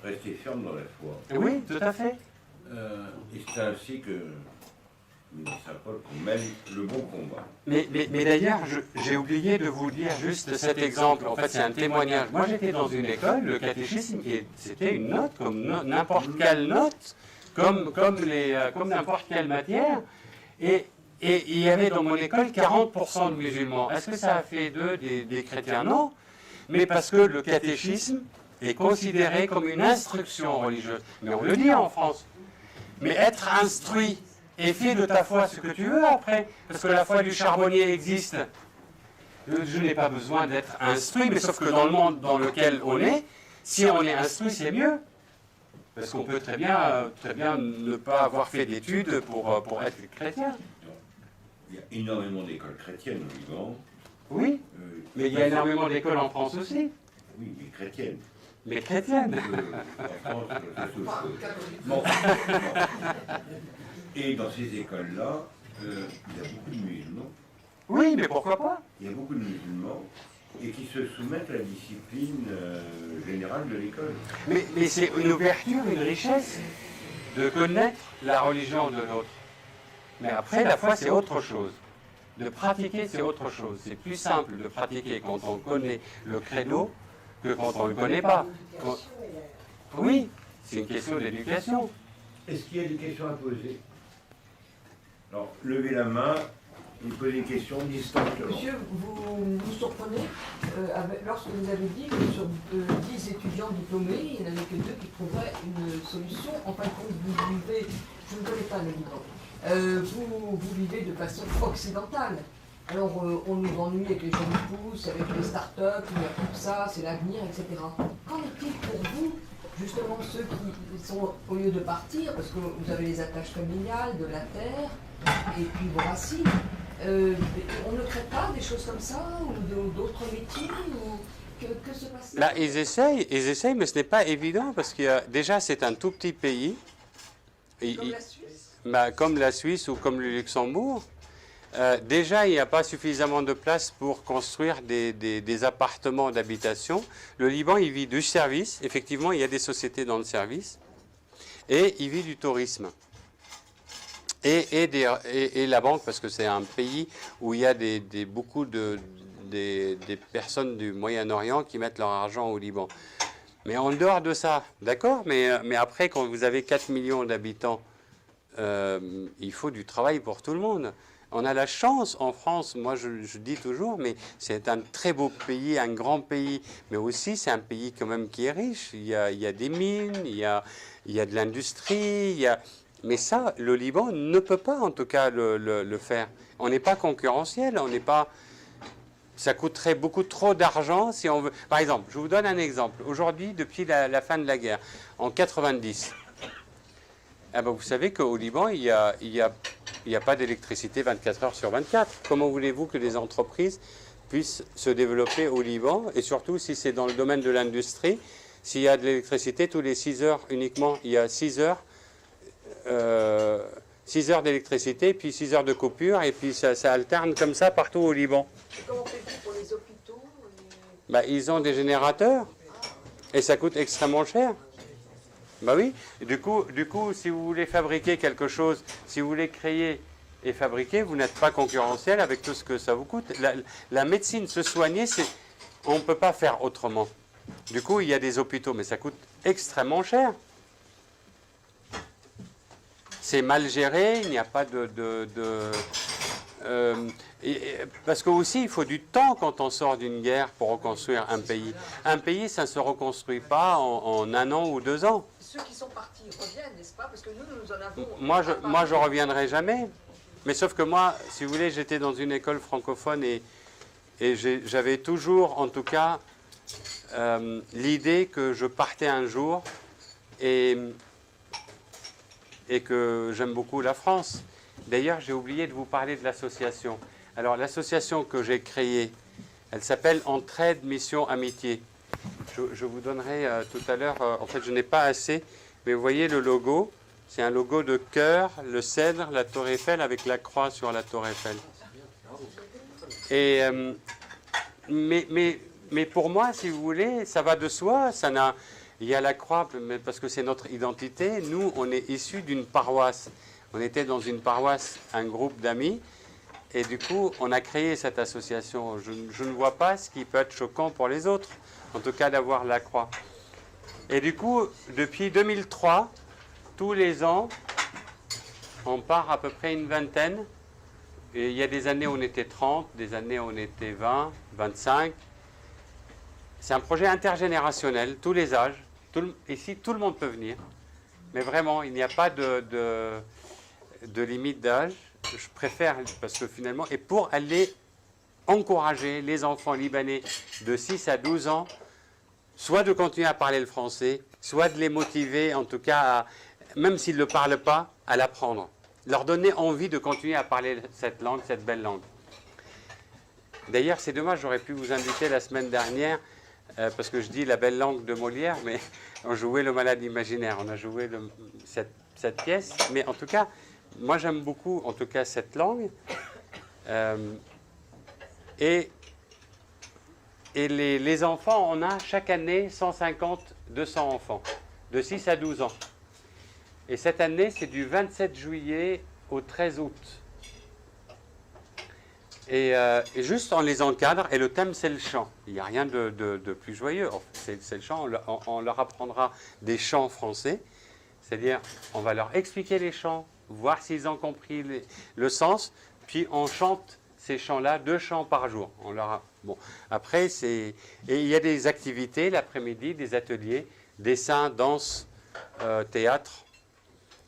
Restez ferme dans la foi. Oui, tout à fait. Et c'est ainsi que Saint Paul mène le bon combat. Mais d'ailleurs, j'ai oublié de vous dire juste cet exemple. En fait, c'est un témoignage. Moi, j'étais dans une école, le catéchisme, et c'était une note comme n'importe quelle note, comme n'importe quelle matière. Et il y avait dans mon école 40% de musulmans. Est-ce que ça a fait d'eux des chrétiens? Non. Mais parce que le catéchisme est considéré comme une instruction religieuse. Mais on le dit en France. Mais être instruit et fais de ta foi ce que tu veux après, parce que la foi du charbonnier existe. Je n'ai pas besoin d'être instruit, mais sauf que dans le monde dans lequel on est, si on est instruit, c'est mieux. Parce qu'on peut très bien ne pas avoir fait d'études pour être chrétien. Il y a énormément d'écoles chrétiennes au Liban. Oui, mais il y a énormément d'écoles en France aussi. Oui, mais chrétiennes. Mais chrétiennes. En France, c'est autre chose. Bon. Et dans ces écoles-là, il y a beaucoup de musulmans. Oui, mais pourquoi pas? Il y a beaucoup de musulmans et qui se soumettent à la discipline générale de l'école. Mais c'est une ouverture, une richesse de connaître la religion de l'autre. Mais après, la foi, c'est autre chose. De pratiquer, c'est autre chose. C'est plus simple de pratiquer quand on connaît le credo que quand on ne le connaît pas. Oui, c'est une question d'éducation. Est-ce qu'il y a des questions à poser? Alors, levez la main et posez des questions distinctement. Monsieur, vous surprenez lorsque vous avez dit que sur 10 étudiants diplômés, il n'y en avait que 2 qui trouveraient une solution. En fin de compte, vous vivez, je ne connais pas le Liban, vous vivez de façon occidentale. Alors, on nous ennuie avec les jeunes pousses, avec les start-up, il y a tout ça, c'est l'avenir, etc. Qu'en est-il pour vous, justement, ceux qui sont, au lieu de partir, parce que vous avez les attaches familiales, de la terre, et puis vos racines, on ne crée pas des choses comme ça, ou d'autres métiers, ou que se passe-t-il? Là, ils essayent, mais ce n'est pas évident, parce que déjà, c'est un tout petit pays. Comme la Suisse? Comme la Suisse ou comme le Luxembourg. Déjà, il n'y a pas suffisamment de place pour construire des appartements d'habitation. Le Liban, il vit du service. Effectivement, il y a des sociétés dans le service. Et il vit du tourisme. Et la banque, parce que c'est un pays où il y a beaucoup des personnes du Moyen-Orient qui mettent leur argent au Liban. Mais en dehors de ça, d'accord, mais après, quand vous avez 4 millions d'habitants, il faut du travail pour tout le monde. On a la chance en France, moi je dis toujours, mais c'est un très beau pays, un grand pays, mais aussi c'est un pays quand même qui est riche. Il y a des mines, il y a de l'industrie, mais ça, le Liban ne peut pas en tout cas le faire. On n'est pas concurrentiel, on n'est pas... Ça coûterait beaucoup trop d'argent si on veut... Par exemple, je vous donne un exemple. Aujourd'hui, depuis la fin de la guerre, en 90, eh ben vous savez qu'au Liban, il y a pas d'électricité 24 heures sur 24. Comment voulez-vous que les entreprises puissent se développer au Liban? Et surtout, si c'est dans le domaine de l'industrie, s'il y a de l'électricité, tous les 6 heures uniquement, il y a 6 heures d'électricité, puis 6 heures de coupure, et puis ça alterne comme ça partout au Liban. Et comment fait-il pour les hôpitaux? Bah, ils ont des générateurs, et ça coûte extrêmement cher. Bah oui, du coup, si vous voulez fabriquer quelque chose, si vous voulez créer et fabriquer, vous n'êtes pas concurrentiel avec tout ce que ça vous coûte. La médecine, se soigner, on ne peut pas faire autrement. Du coup, il y a des hôpitaux, mais ça coûte extrêmement cher. C'est mal géré, il n'y a pas parce que aussi, il faut du temps quand on sort d'une guerre pour reconstruire un pays. Un pays, ça ne se reconstruit pas en 1 an ou 2 ans. Ceux qui sont partis reviennent, n'est-ce pas? Parce que nous en avons... Moi, je reviendrai jamais. Mais sauf que moi, si vous voulez, j'étais dans une école francophone et j'avais toujours, en tout cas, l'idée que je partais un jour et que j'aime beaucoup la France. D'ailleurs, j'ai oublié de vous parler de l'association. Alors, l'association que j'ai créée, elle s'appelle Entraide Mission Amitié. je vous donnerai tout à l'heure, en fait je n'ai pas assez, mais vous voyez le logo, c'est un logo de cœur, le cèdre, la tour Eiffel avec la croix sur la tour Eiffel. Et, mais pour moi, si vous voulez, ça va de soi, il y a la croix, mais parce que c'est notre identité, nous on est issus d'une paroisse. On était dans une paroisse, un groupe d'amis, et du coup, on a créé cette association. Je ne vois pas ce qui peut être choquant pour les autres, en tout cas d'avoir la croix. Et du coup, depuis 2003, tous les ans, on part à peu près une vingtaine. Et il y a des années où on était 30, des années où on était 20, 25. C'est un projet intergénérationnel, tous les âges. Ici, tout le monde peut venir. Mais vraiment, il n'y a pas de limite d'âge. Je préfère, parce que finalement, et pour aller encourager les enfants libanais de 6 à 12 ans, soit de continuer à parler le français, soit de les motiver, en tout cas, même s'ils ne le parlent pas, à l'apprendre. Leur donner envie de continuer à parler cette langue, cette belle langue. D'ailleurs, c'est dommage, j'aurais pu vous inviter la semaine dernière, parce que je dis la belle langue de Molière, mais on jouait le malade imaginaire, on a joué cette pièce, mais en tout cas, moi, j'aime beaucoup, en tout cas, cette langue. Et les enfants, on a chaque année 150, 200 enfants, de 6 à 12 ans. Et cette année, c'est du 27 juillet au 13 août. Et juste, on les encadre, et le thème, c'est le chant. Il n'y a rien de plus joyeux. C'est le chant, on leur apprendra des chants français. C'est-à-dire, on va leur expliquer les chants, voir s'ils ont compris le sens, puis on chante ces chants-là, 2 chants par jour. Bon. Après, et il y a des activités l'après-midi, des ateliers, dessin, danse, théâtre,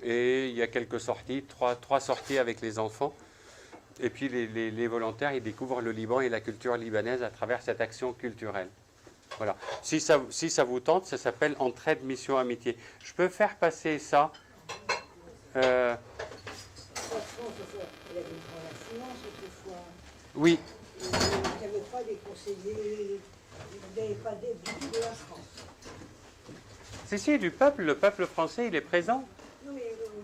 et il y a quelques sorties, 3 sorties avec les enfants. Et puis les volontaires, ils découvrent le Liban et la culture libanaise à travers cette action culturelle. Voilà. Si ça vous tente, ça s'appelle Entraide, Mission, Amitié. Je peux faire passer ça. La France, elle avait une grande influence autrefois. Oui. Il n'y avait pas des conseillers, il n'y avait pas d'aide du tout de la France. Si, du peuple. Le peuple français, il est présent. Non,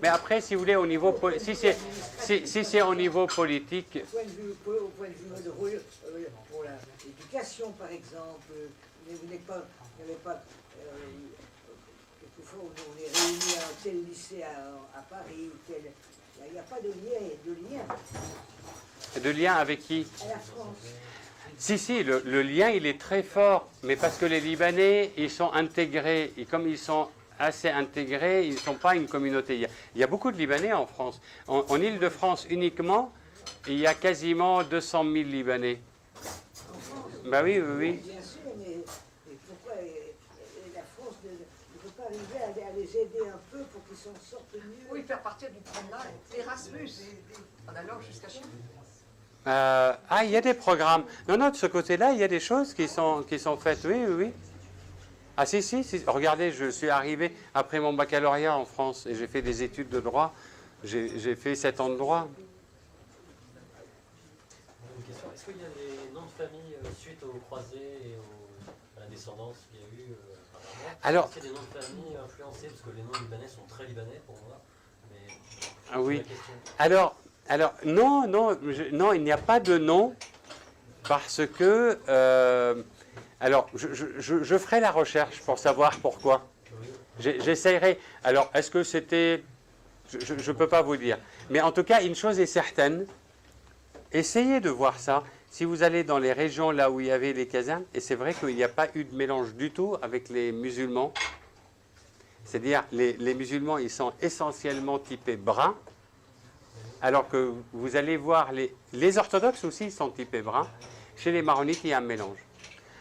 Mais après, si vous voulez, au niveau si c'est au niveau politique. Au point de vue de rôle, pour l'éducation, par exemple, il n'y avait pas quelquefois on est réunis à un tel lycée à Paris, ou tel. Il n'y a pas de lien. De lien avec qui? À la France. Si, le lien, il est très fort. Mais parce que les Libanais, ils sont intégrés. Et comme ils sont assez intégrés, ils ne sont pas une communauté. Il y a beaucoup de Libanais en France. En Île-de-France uniquement, il y a quasiment 200 000 Libanais. Ben oui. Bien sûr, mais pourquoi la France ne peut pas arriver à les aider un peu pour qu'ils s'en sortent mieux? Oui, faire partir du programme Erasmus, en allant jusqu'à chez nous. Il y a des programmes. Non, de ce côté-là, il y a des choses qui sont faites. Oui. Ah si. Regardez, je suis arrivé après mon baccalauréat en France et j'ai fait des études de droit. J'ai fait 7 ans de droit. Une question, est-ce qu'il y a des noms de famille suite aux croisés et à la descendance qu'il y a eu Alors, est-ce qu'il y a des noms de famille influencés? Parce que les noms libanais sont très libanais pour moi. Mais ah oui. la question. Alors non, il n'y a pas de nom parce que... alors, je ferai la recherche pour savoir pourquoi. J'essayerai. Alors, est-ce que c'était... Je ne peux pas vous dire. Mais en tout cas, une chose est certaine. Essayez de voir ça. Si vous allez dans les régions là où il y avait les casernes, et c'est vrai qu'il n'y a pas eu de mélange du tout avec les musulmans. C'est-à-dire, les musulmans, ils sont essentiellement typés bruns. Alors que vous allez voir, les orthodoxes aussi sont typés bruns. Chez les maronites, il y a un mélange.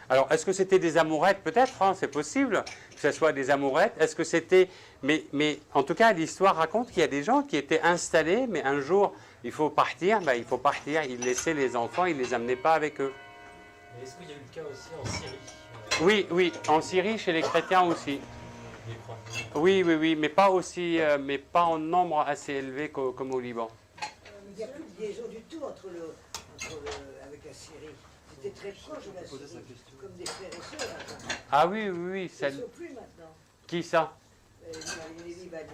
Alors, est-ce que c'était des amourettes? Peut-être, hein, c'est possible que ce soit des amourettes. Est-ce que c'était... Mais en tout cas, l'histoire raconte qu'il y a des gens qui étaient installés, mais un jour, il faut partir. Il faut partir. Ils laissaient les enfants, ils ne les amenaient pas avec eux. Et est-ce qu'il y a eu le cas aussi en Syrie? Oui, en Syrie, chez les chrétiens aussi. Oui, mais pas aussi, mais pas en nombre assez élevé comme au Liban. Il n'y a plus de liaison du tout avec la Syrie. étaient très proches de la Syrie, comme des frères et sœurs. Enfin. Ah oui, oui, oui. Ils ne sont plus maintenant, Qui ça? les Libanais.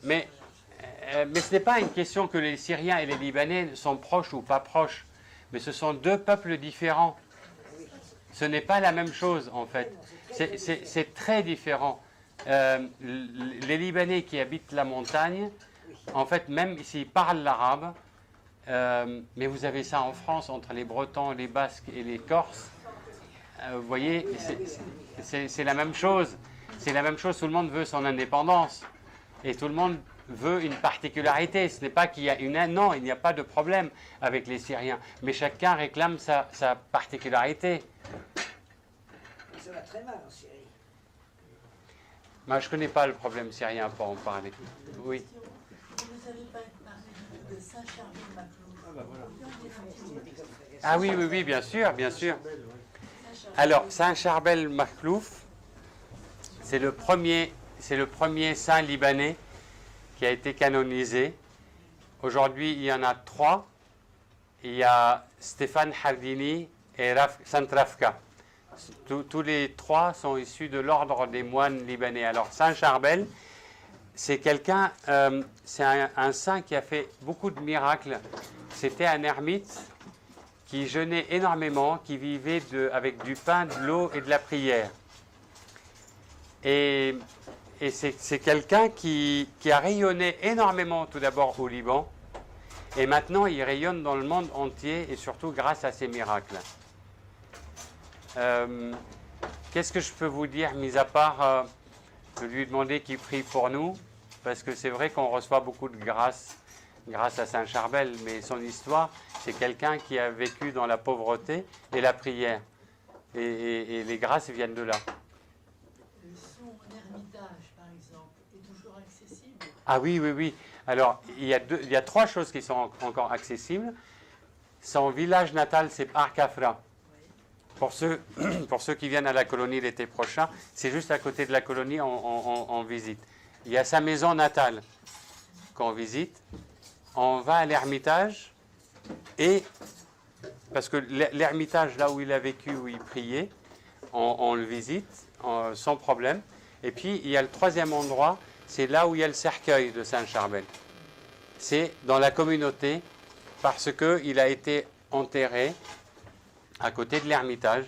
Mais ce n'est pas une question que les Syriens et les Libanais sont proches ou pas proches. Mais ce sont deux peuples différents. Ce n'est pas la même chose, en fait. C'est très différent. Les Libanais qui habitent la montagne, en fait, même s'ils parlent l'arabe, mais vous avez ça en France, entre les Bretons, les Basques et les Corses, vous voyez, c'est la même chose. C'est la même chose, tout le monde veut son indépendance. Et tout le monde veut une particularité. Ce n'est pas qu'il y a une... Non, il n'y a pas de problème avec les Syriens. Mais chacun réclame sa particularité. Ça va très mal en Syrie. Moi, je ne connais pas le problème syrien pour en parler. Oui. Vous n'avez pas parlé de Saint-Charbel-Maclou. Ah oui, oui, oui, bien sûr, bien sûr. Alors, Saint-Charbel-Maclouf, c'est le premier saint libanais qui a été canonisé. Aujourd'hui, il y en a 3. Il y a Stéphane Hardini et Saint Rafka. Tous les 3 sont issus de l'ordre des moines libanais. Alors, Saint-Charbel, c'est quelqu'un, c'est un saint qui a fait beaucoup de miracles. C'était un ermite qui jeûnait énormément, qui vivait avec du pain, de l'eau et de la prière. Et c'est quelqu'un qui a rayonné énormément tout d'abord au Liban. Et maintenant, il rayonne dans le monde entier et surtout grâce à ses miracles. Qu'est-ce que je peux vous dire, mis à part de lui demander qu'il prie pour nous, parce que c'est vrai qu'on reçoit beaucoup de grâce grâce à Saint-Charbel, mais son histoire, c'est quelqu'un qui a vécu dans la pauvreté et la prière. Et les grâces viennent de là. Son ermitage, par exemple, est toujours accessible? Ah oui, oui, oui. Alors, il y a 3 choses qui sont encore accessibles. Son village natal, c'est Arcafra. Pour ceux qui viennent à la colonie l'été prochain, c'est juste à côté de la colonie, on visite. Il y a sa maison natale qu'on visite. On va à l'ermitage et, parce que l'ermitage, là où il a vécu, où il priait, on le visite sans problème. Et puis, il y a le 3e endroit, c'est là où il y a le cercueil de Saint-Charbel. C'est dans la communauté parce qu'il a été enterré à côté de l'ermitage.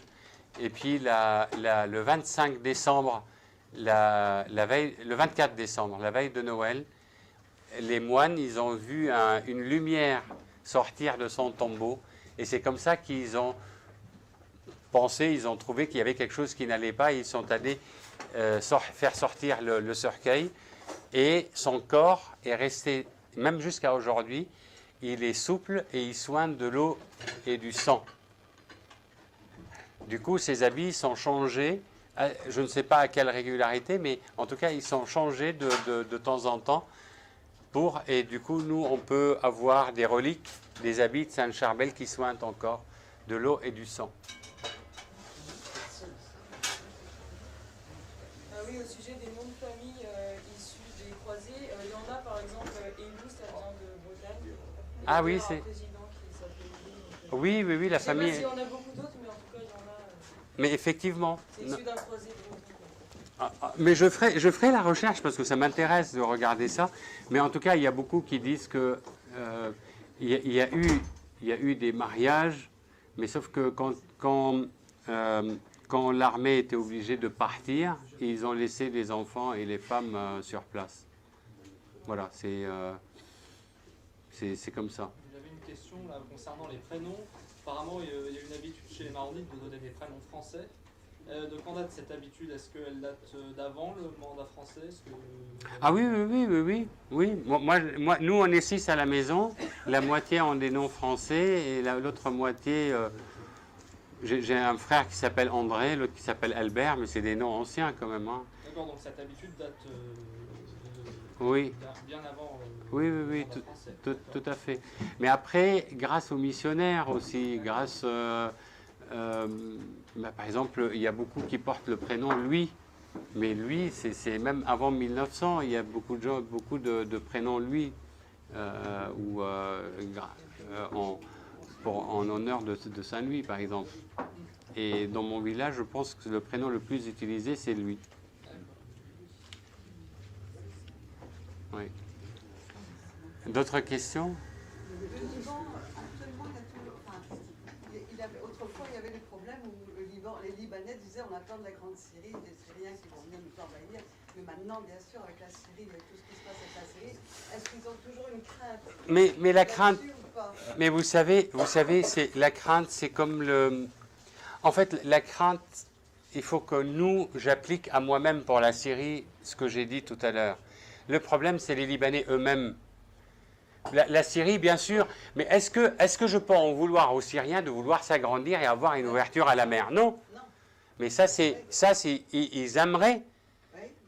Et puis, le 25 décembre, le 24 décembre, la veille de Noël, les moines, ils ont vu une lumière sortir de son tombeau. Et c'est comme ça qu'ils ont pensé, ils ont trouvé qu'il y avait quelque chose qui n'allait pas. Ils sont allés faire sortir le cercueil. Et son corps est resté, même jusqu'à aujourd'hui, il est souple et il soigne de l'eau et du sang. Du coup, ses habits sont changés. Je ne sais pas à quelle régularité, mais en tout cas, ils sont changés de temps en temps. Et du coup, nous, on peut avoir des reliques, des habits de Saint-Charbel qui soignent encore de l'eau et du sang. Oui, au sujet des noms de famille issus des croisés, il y en a par exemple, Élou, ça vient de Bretagne. Ah oui, Il y a c'est... un président qui s'appelle Élou. Oui, oui, oui, la Je sais pas famille... s'il y en a beaucoup d'autres, mais en tout cas, il y en a. Mais effectivement... C'est issu d'un croisé de Bretagne. Mais je ferai la recherche parce que ça m'intéresse de regarder ça. Mais en tout cas, il y a beaucoup qui disent que il y a eu des mariages, mais sauf que quand l'armée était obligée de partir, ils ont laissé les enfants et les femmes sur place. Voilà, c'est comme ça. J'avais une question là, concernant les prénoms. Apparemment, il y a une habitude chez les Maronites de donner des prénoms français. De quand date cette habitude? Est-ce qu'elle date d'avant le mandat français? Ah oui, oui, oui, oui, oui. Moi, nous, on est 6 à la maison. La moitié ont des noms français et l'autre moitié... j'ai un frère qui s'appelle André, l'autre qui s'appelle Albert, mais c'est des noms anciens quand même. Hein. D'accord, donc cette habitude date oui. bien avant oui, oui, oui, tout à fait. Mais après, grâce aux missionnaires aussi, grâce... par exemple, il y a beaucoup qui portent le prénom Louis, mais Louis, c'est même avant 1900, il y a beaucoup de gens, beaucoup de prénoms Louis, en honneur de Saint-Louis, par exemple. Et dans mon village, je pense que le prénom le plus utilisé, c'est lui. Oui. D'autres questions? Le Liban, actuellement, il y a toujours. Enfin, autrefois, il y avait des problèmes où les Libanais disaient on a peur de la Grande Syrie, des Syriens qui vont venir nous envahir. Mais maintenant, bien sûr, avec la Syrie, avec tout ce qui se passe avec la Syrie, est-ce qu'ils ont toujours une crainte? Mais la crainte. Ou pas? Mais vous savez, c'est la crainte, c'est comme le. En fait, la crainte, il faut que j'applique à moi-même pour la Syrie ce que j'ai dit tout à l'heure. Le problème, c'est les Libanais eux-mêmes. La Syrie, bien sûr, mais est-ce que je peux en vouloir aux Syriens de vouloir s'agrandir et avoir une ouverture à la mer? Non. Mais ils aimeraient.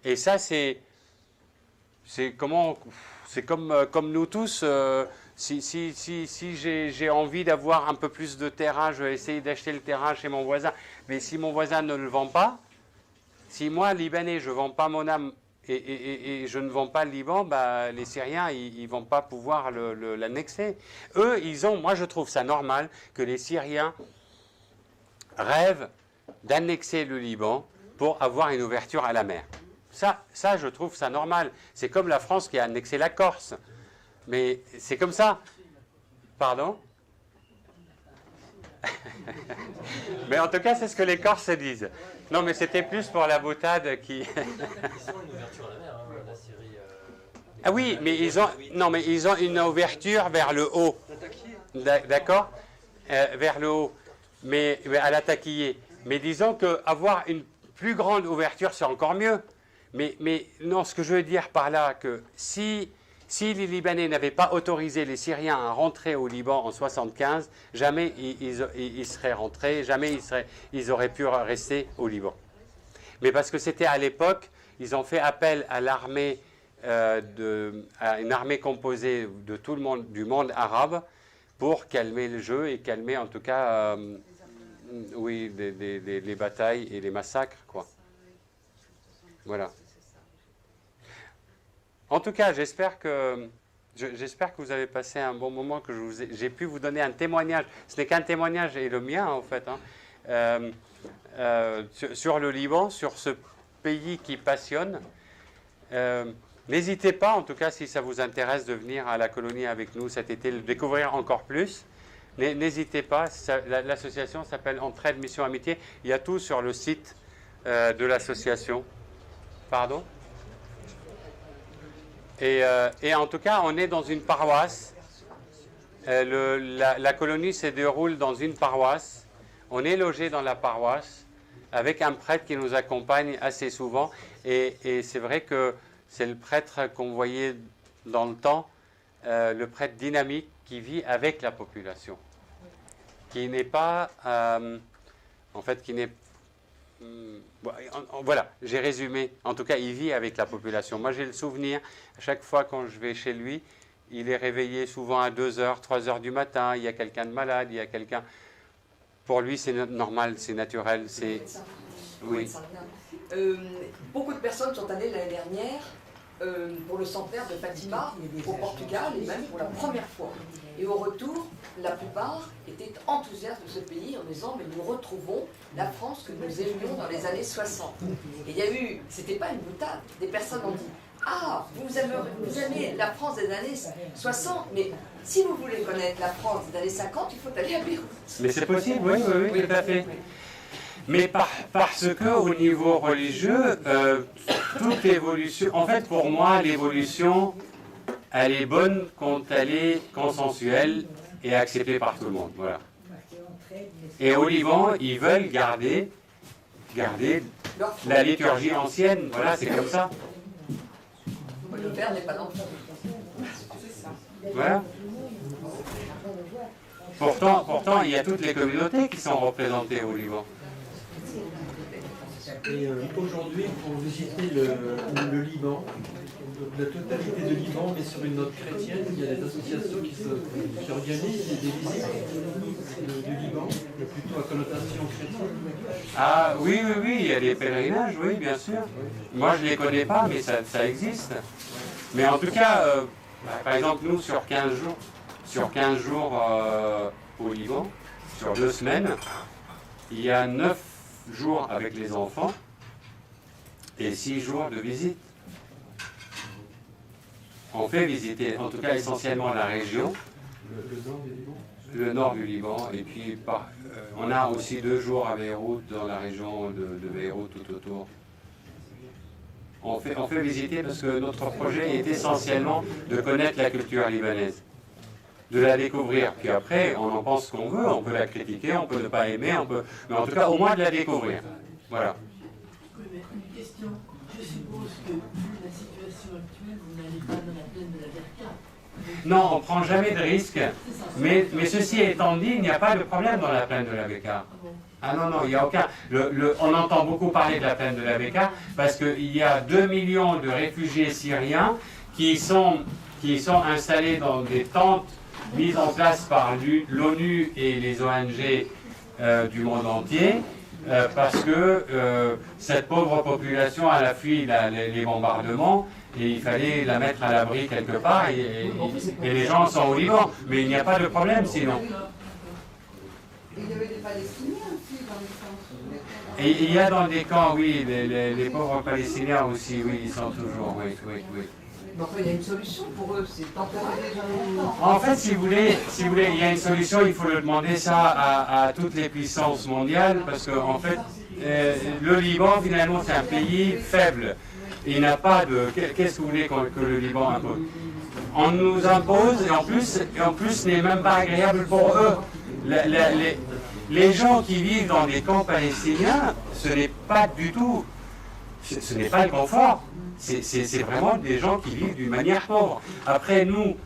Et ça, c'est comme nous tous. Si j'ai envie d'avoir un peu plus de terrain, je vais essayer d'acheter le terrain chez mon voisin. Mais si mon voisin ne le vend pas, si moi, Libanais, je ne vends pas mon âme et je ne vends pas le Liban, bah, les Syriens, ils ne vont pas pouvoir l'annexer. Eux, moi je trouve ça normal que les Syriens rêvent d'annexer le Liban pour avoir une ouverture à la mer. Ça, je trouve ça normal. C'est comme la France qui a annexé la Corse. Mais c'est comme ça. Pardon? Mais en tout cas, c'est ce que les Corses disent. Non, mais c'était plus pour la boutade qui... Ils ont une ouverture à la mer, hein, la Syrie. Ah oui, mais ils ont une ouverture vers le haut. D'accord? Vers le haut. Mais à la taquillée. Mais disons qu'avoir une plus grande ouverture, c'est encore mieux. Mais non, ce que je veux dire par là, que si les Libanais n'avaient pas autorisé les Syriens à rentrer au Liban en 1975, jamais ils seraient rentrés, jamais ils auraient pu rester au Liban. Mais parce que c'était à l'époque, ils ont fait appel à l'armée, à une armée composée de tout le monde, du monde arabe, pour calmer le jeu et calmer en tout cas, oui, les batailles et les massacres, quoi. Voilà. En tout cas, j'espère que vous avez passé un bon moment, que j'ai pu vous donner un témoignage. Ce n'est qu'un témoignage, et le mien en fait, hein, sur le Liban, sur ce pays qui passionne. N'hésitez pas, en tout cas, si ça vous intéresse, de venir à la colonie avec nous cet été, le découvrir encore plus. N'hésitez pas, l'association s'appelle Entraide Mission Amitié. Il y a tout sur le site de l'association. Pardon? Et en tout cas, on est dans une paroisse. La colonie se déroule dans une paroisse. On est logé dans la paroisse avec un prêtre qui nous accompagne assez souvent. Et c'est vrai que c'est le prêtre qu'on voyait dans le temps, le prêtre dynamique qui vit avec la population. Qui n'est pas... en fait, qui n'est... Voilà, j'ai résumé. En tout cas, il vit avec la population. Moi, j'ai le souvenir, à chaque fois quand je vais chez lui, il est réveillé souvent à 2h, 3h du matin. Il y a quelqu'un de malade, il y a quelqu'un... Pour lui, c'est normal, c'est naturel. C'est... Oui. Beaucoup de personnes sont allées l'année dernière pour le centenaire de Fatima au Portugal, et même pour la première fois. Et au retour, la plupart étaient enthousiastes de ce pays en disant mais nous retrouvons la France que nous aimions dans les années 60. Et il y a eu, c'était pas une boutade, des personnes ont dit ah, vous aimez la France des années 60, mais si vous voulez connaître la France des années 50, il faut aller à Beyrouth. Mais c'est possible, oui, tout à fait. Mais parce que au niveau religieux, toute l'évolution, en fait pour moi l'évolution, elle est bonne quand elle est consensuelle et acceptée par tout le monde. Voilà. Et au Liban, ils veulent garder la liturgie ancienne. Voilà, c'est comme ça. Le père n'est pas dans le Voilà. Pourtant, il y a toutes les communautés qui sont représentées au Liban. Et aujourd'hui, pour visiter le Liban, la totalité de Liban, mais sur une note chrétienne, il y a des associations qui organisent des visites du Liban, mais plutôt à connotation chrétienne. Ah oui, il y a des pèlerinages, oui, bien sûr. Moi, je ne les connais pas, mais ça existe. Mais en tout cas, par exemple, nous, sur 15 jours, au Liban, sur 2 semaines. Il y a 9 jours avec les enfants et 6 jours de visite. On fait visiter, en tout cas essentiellement la région, le nord du Liban, et puis on a aussi 2 jours à Beyrouth, dans la région de Beyrouth tout autour. On fait visiter parce que notre projet est essentiellement de connaître la culture libanaise, de la découvrir. Puis après, on en pense ce qu'on veut, on peut la critiquer, on peut ne pas aimer, mais en tout cas au moins de la découvrir. Voilà. Oui, mais une question. Je suppose que, vu la situation actuelle, vous n'allez pas dans la plaine de la Berka. Non, on ne prend jamais de risque. Mais ceci étant dit, il n'y a pas de problème dans la plaine de la Bekaa. Ah non, non, il n'y a aucun... on entend beaucoup parler de la plaine de la Bekaa parce qu'il y a 2 millions de réfugiés syriens qui sont installés dans des tentes mises en place par l'ONU et les ONG du monde entier. Parce que cette pauvre population, elle a fui les bombardements et il fallait la mettre à l'abri quelque part et les gens sont au Liban. Mais il n'y a pas de problème sinon. Et il y avait des Palestiniens aussi dans les camps. Et il y a dans des camps, oui, les pauvres Palestiniens aussi, oui, ils sont toujours, oui. Mais enfin, il y a une solution pour eux, c'est d'enterrer les gens. En fait, si vous voulez, il y a une solution, il faut le demander ça à toutes les puissances mondiales, parce que en fait, le Liban, finalement, c'est un pays faible. Il n'a pas de... Qu'est-ce que vous voulez que le Liban impose? On nous impose, et en plus, ce n'est même pas agréable pour eux. Les gens qui vivent dans des camps palestiniens, ce n'est pas du tout... Ce n'est pas le confort. C'est vraiment des gens qui vivent d'une manière pauvre. Après, nous,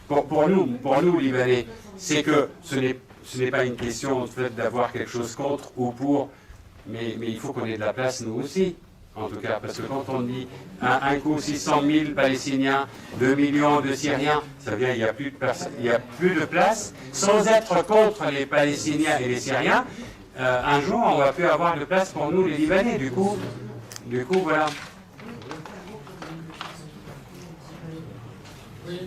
pour nous Libanais, c'est que ce n'est pas une question en fait, d'avoir quelque chose contre ou pour, mais il faut qu'on ait de la place nous aussi, en tout cas. Parce que quand on dit un coup 600 000 Palestiniens, 2 millions de Syriens, ça veut dire qu'il n'y a plus de place. Sans être contre les Palestiniens et les Syriens, un jour, on va plus avoir de place pour nous les Libanais. Du coup, voilà. Oui,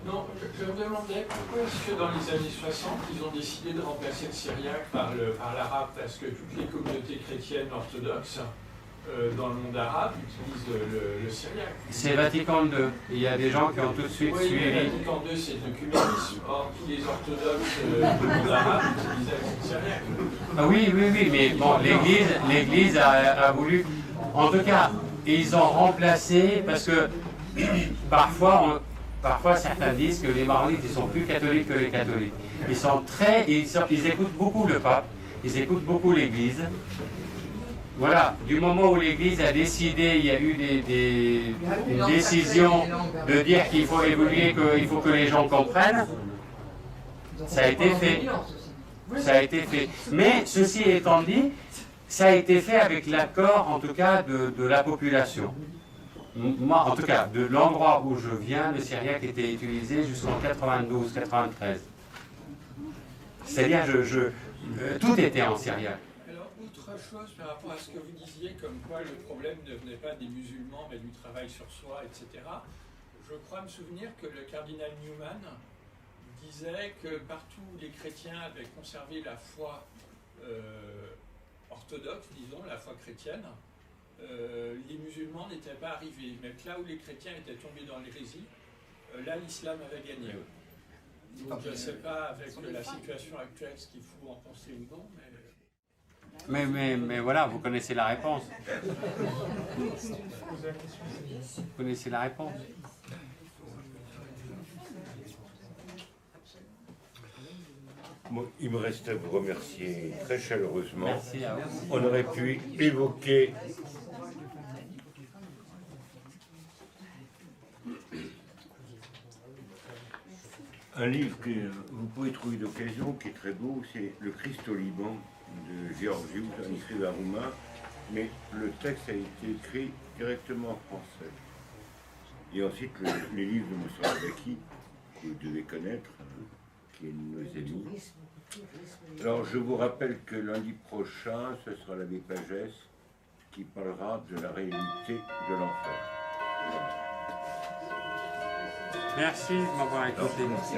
non, je me demandais pourquoi est-ce que dans les années 60, ils ont décidé de remplacer le syriaque par l'arabe, parce que toutes les communautés chrétiennes orthodoxes dans le monde arabe utilisent le syriaque. C'est Vatican II. Il y a des gens qui ont tout de suite suivi. Vatican II, c'est le l'œcuménisme. Or, tous les orthodoxes du monde arabe utilisaient le syriaque. Ah oui, mais bon, l'Église a voulu... En tout cas, ils ont remplacé, parce que parfois certains disent que les maronites ils sont plus catholiques que les catholiques. Ils écoutent beaucoup le pape, ils écoutent beaucoup l'Église. Voilà, du moment où l'Église a décidé, il y a eu une décision de dire qu'il faut évoluer, qu'il faut que les gens comprennent, ça a été fait. Ça a été fait. Mais ceci étant dit, ça a été fait avec l'accord, en tout cas, de la population. Moi, en tout cas, de l'endroit où je viens, le syriaque était utilisé jusqu'en 92-93. C'est-à-dire, tout était en syriaque. Alors, autre chose par rapport à ce que vous disiez, comme quoi le problème ne venait pas des musulmans, mais du travail sur soi, etc. Je crois me souvenir que le cardinal Newman disait que partout où les chrétiens avaient conservé la foi orthodoxe, disons, la foi chrétienne, les musulmans n'étaient pas arrivés. Mais que là où les chrétiens étaient tombés dans l'hérésie, là l'islam avait gagné. Donc je ne sais pas avec la situation actuelle ce qu'il faut en penser ou non, mais voilà, vous connaissez la réponse. Vous connaissez la réponse. Bon, il me reste à vous remercier très chaleureusement. Merci à vous. On aurait pu évoquer un livre que vous pouvez trouver d'occasion, qui est très beau, c'est Le Christ au Liban de Georgiou, un écrivain roumain, mais le texte a été écrit directement en français. Et ensuite, les livres de Moussa Abaki, que vous devez connaître, qui est nos amis. Alors, je vous rappelle que lundi prochain, ce sera l'abbé Pagès qui parlera de la réalité de l'enfer. Merci de m'avoir écouté. Merci.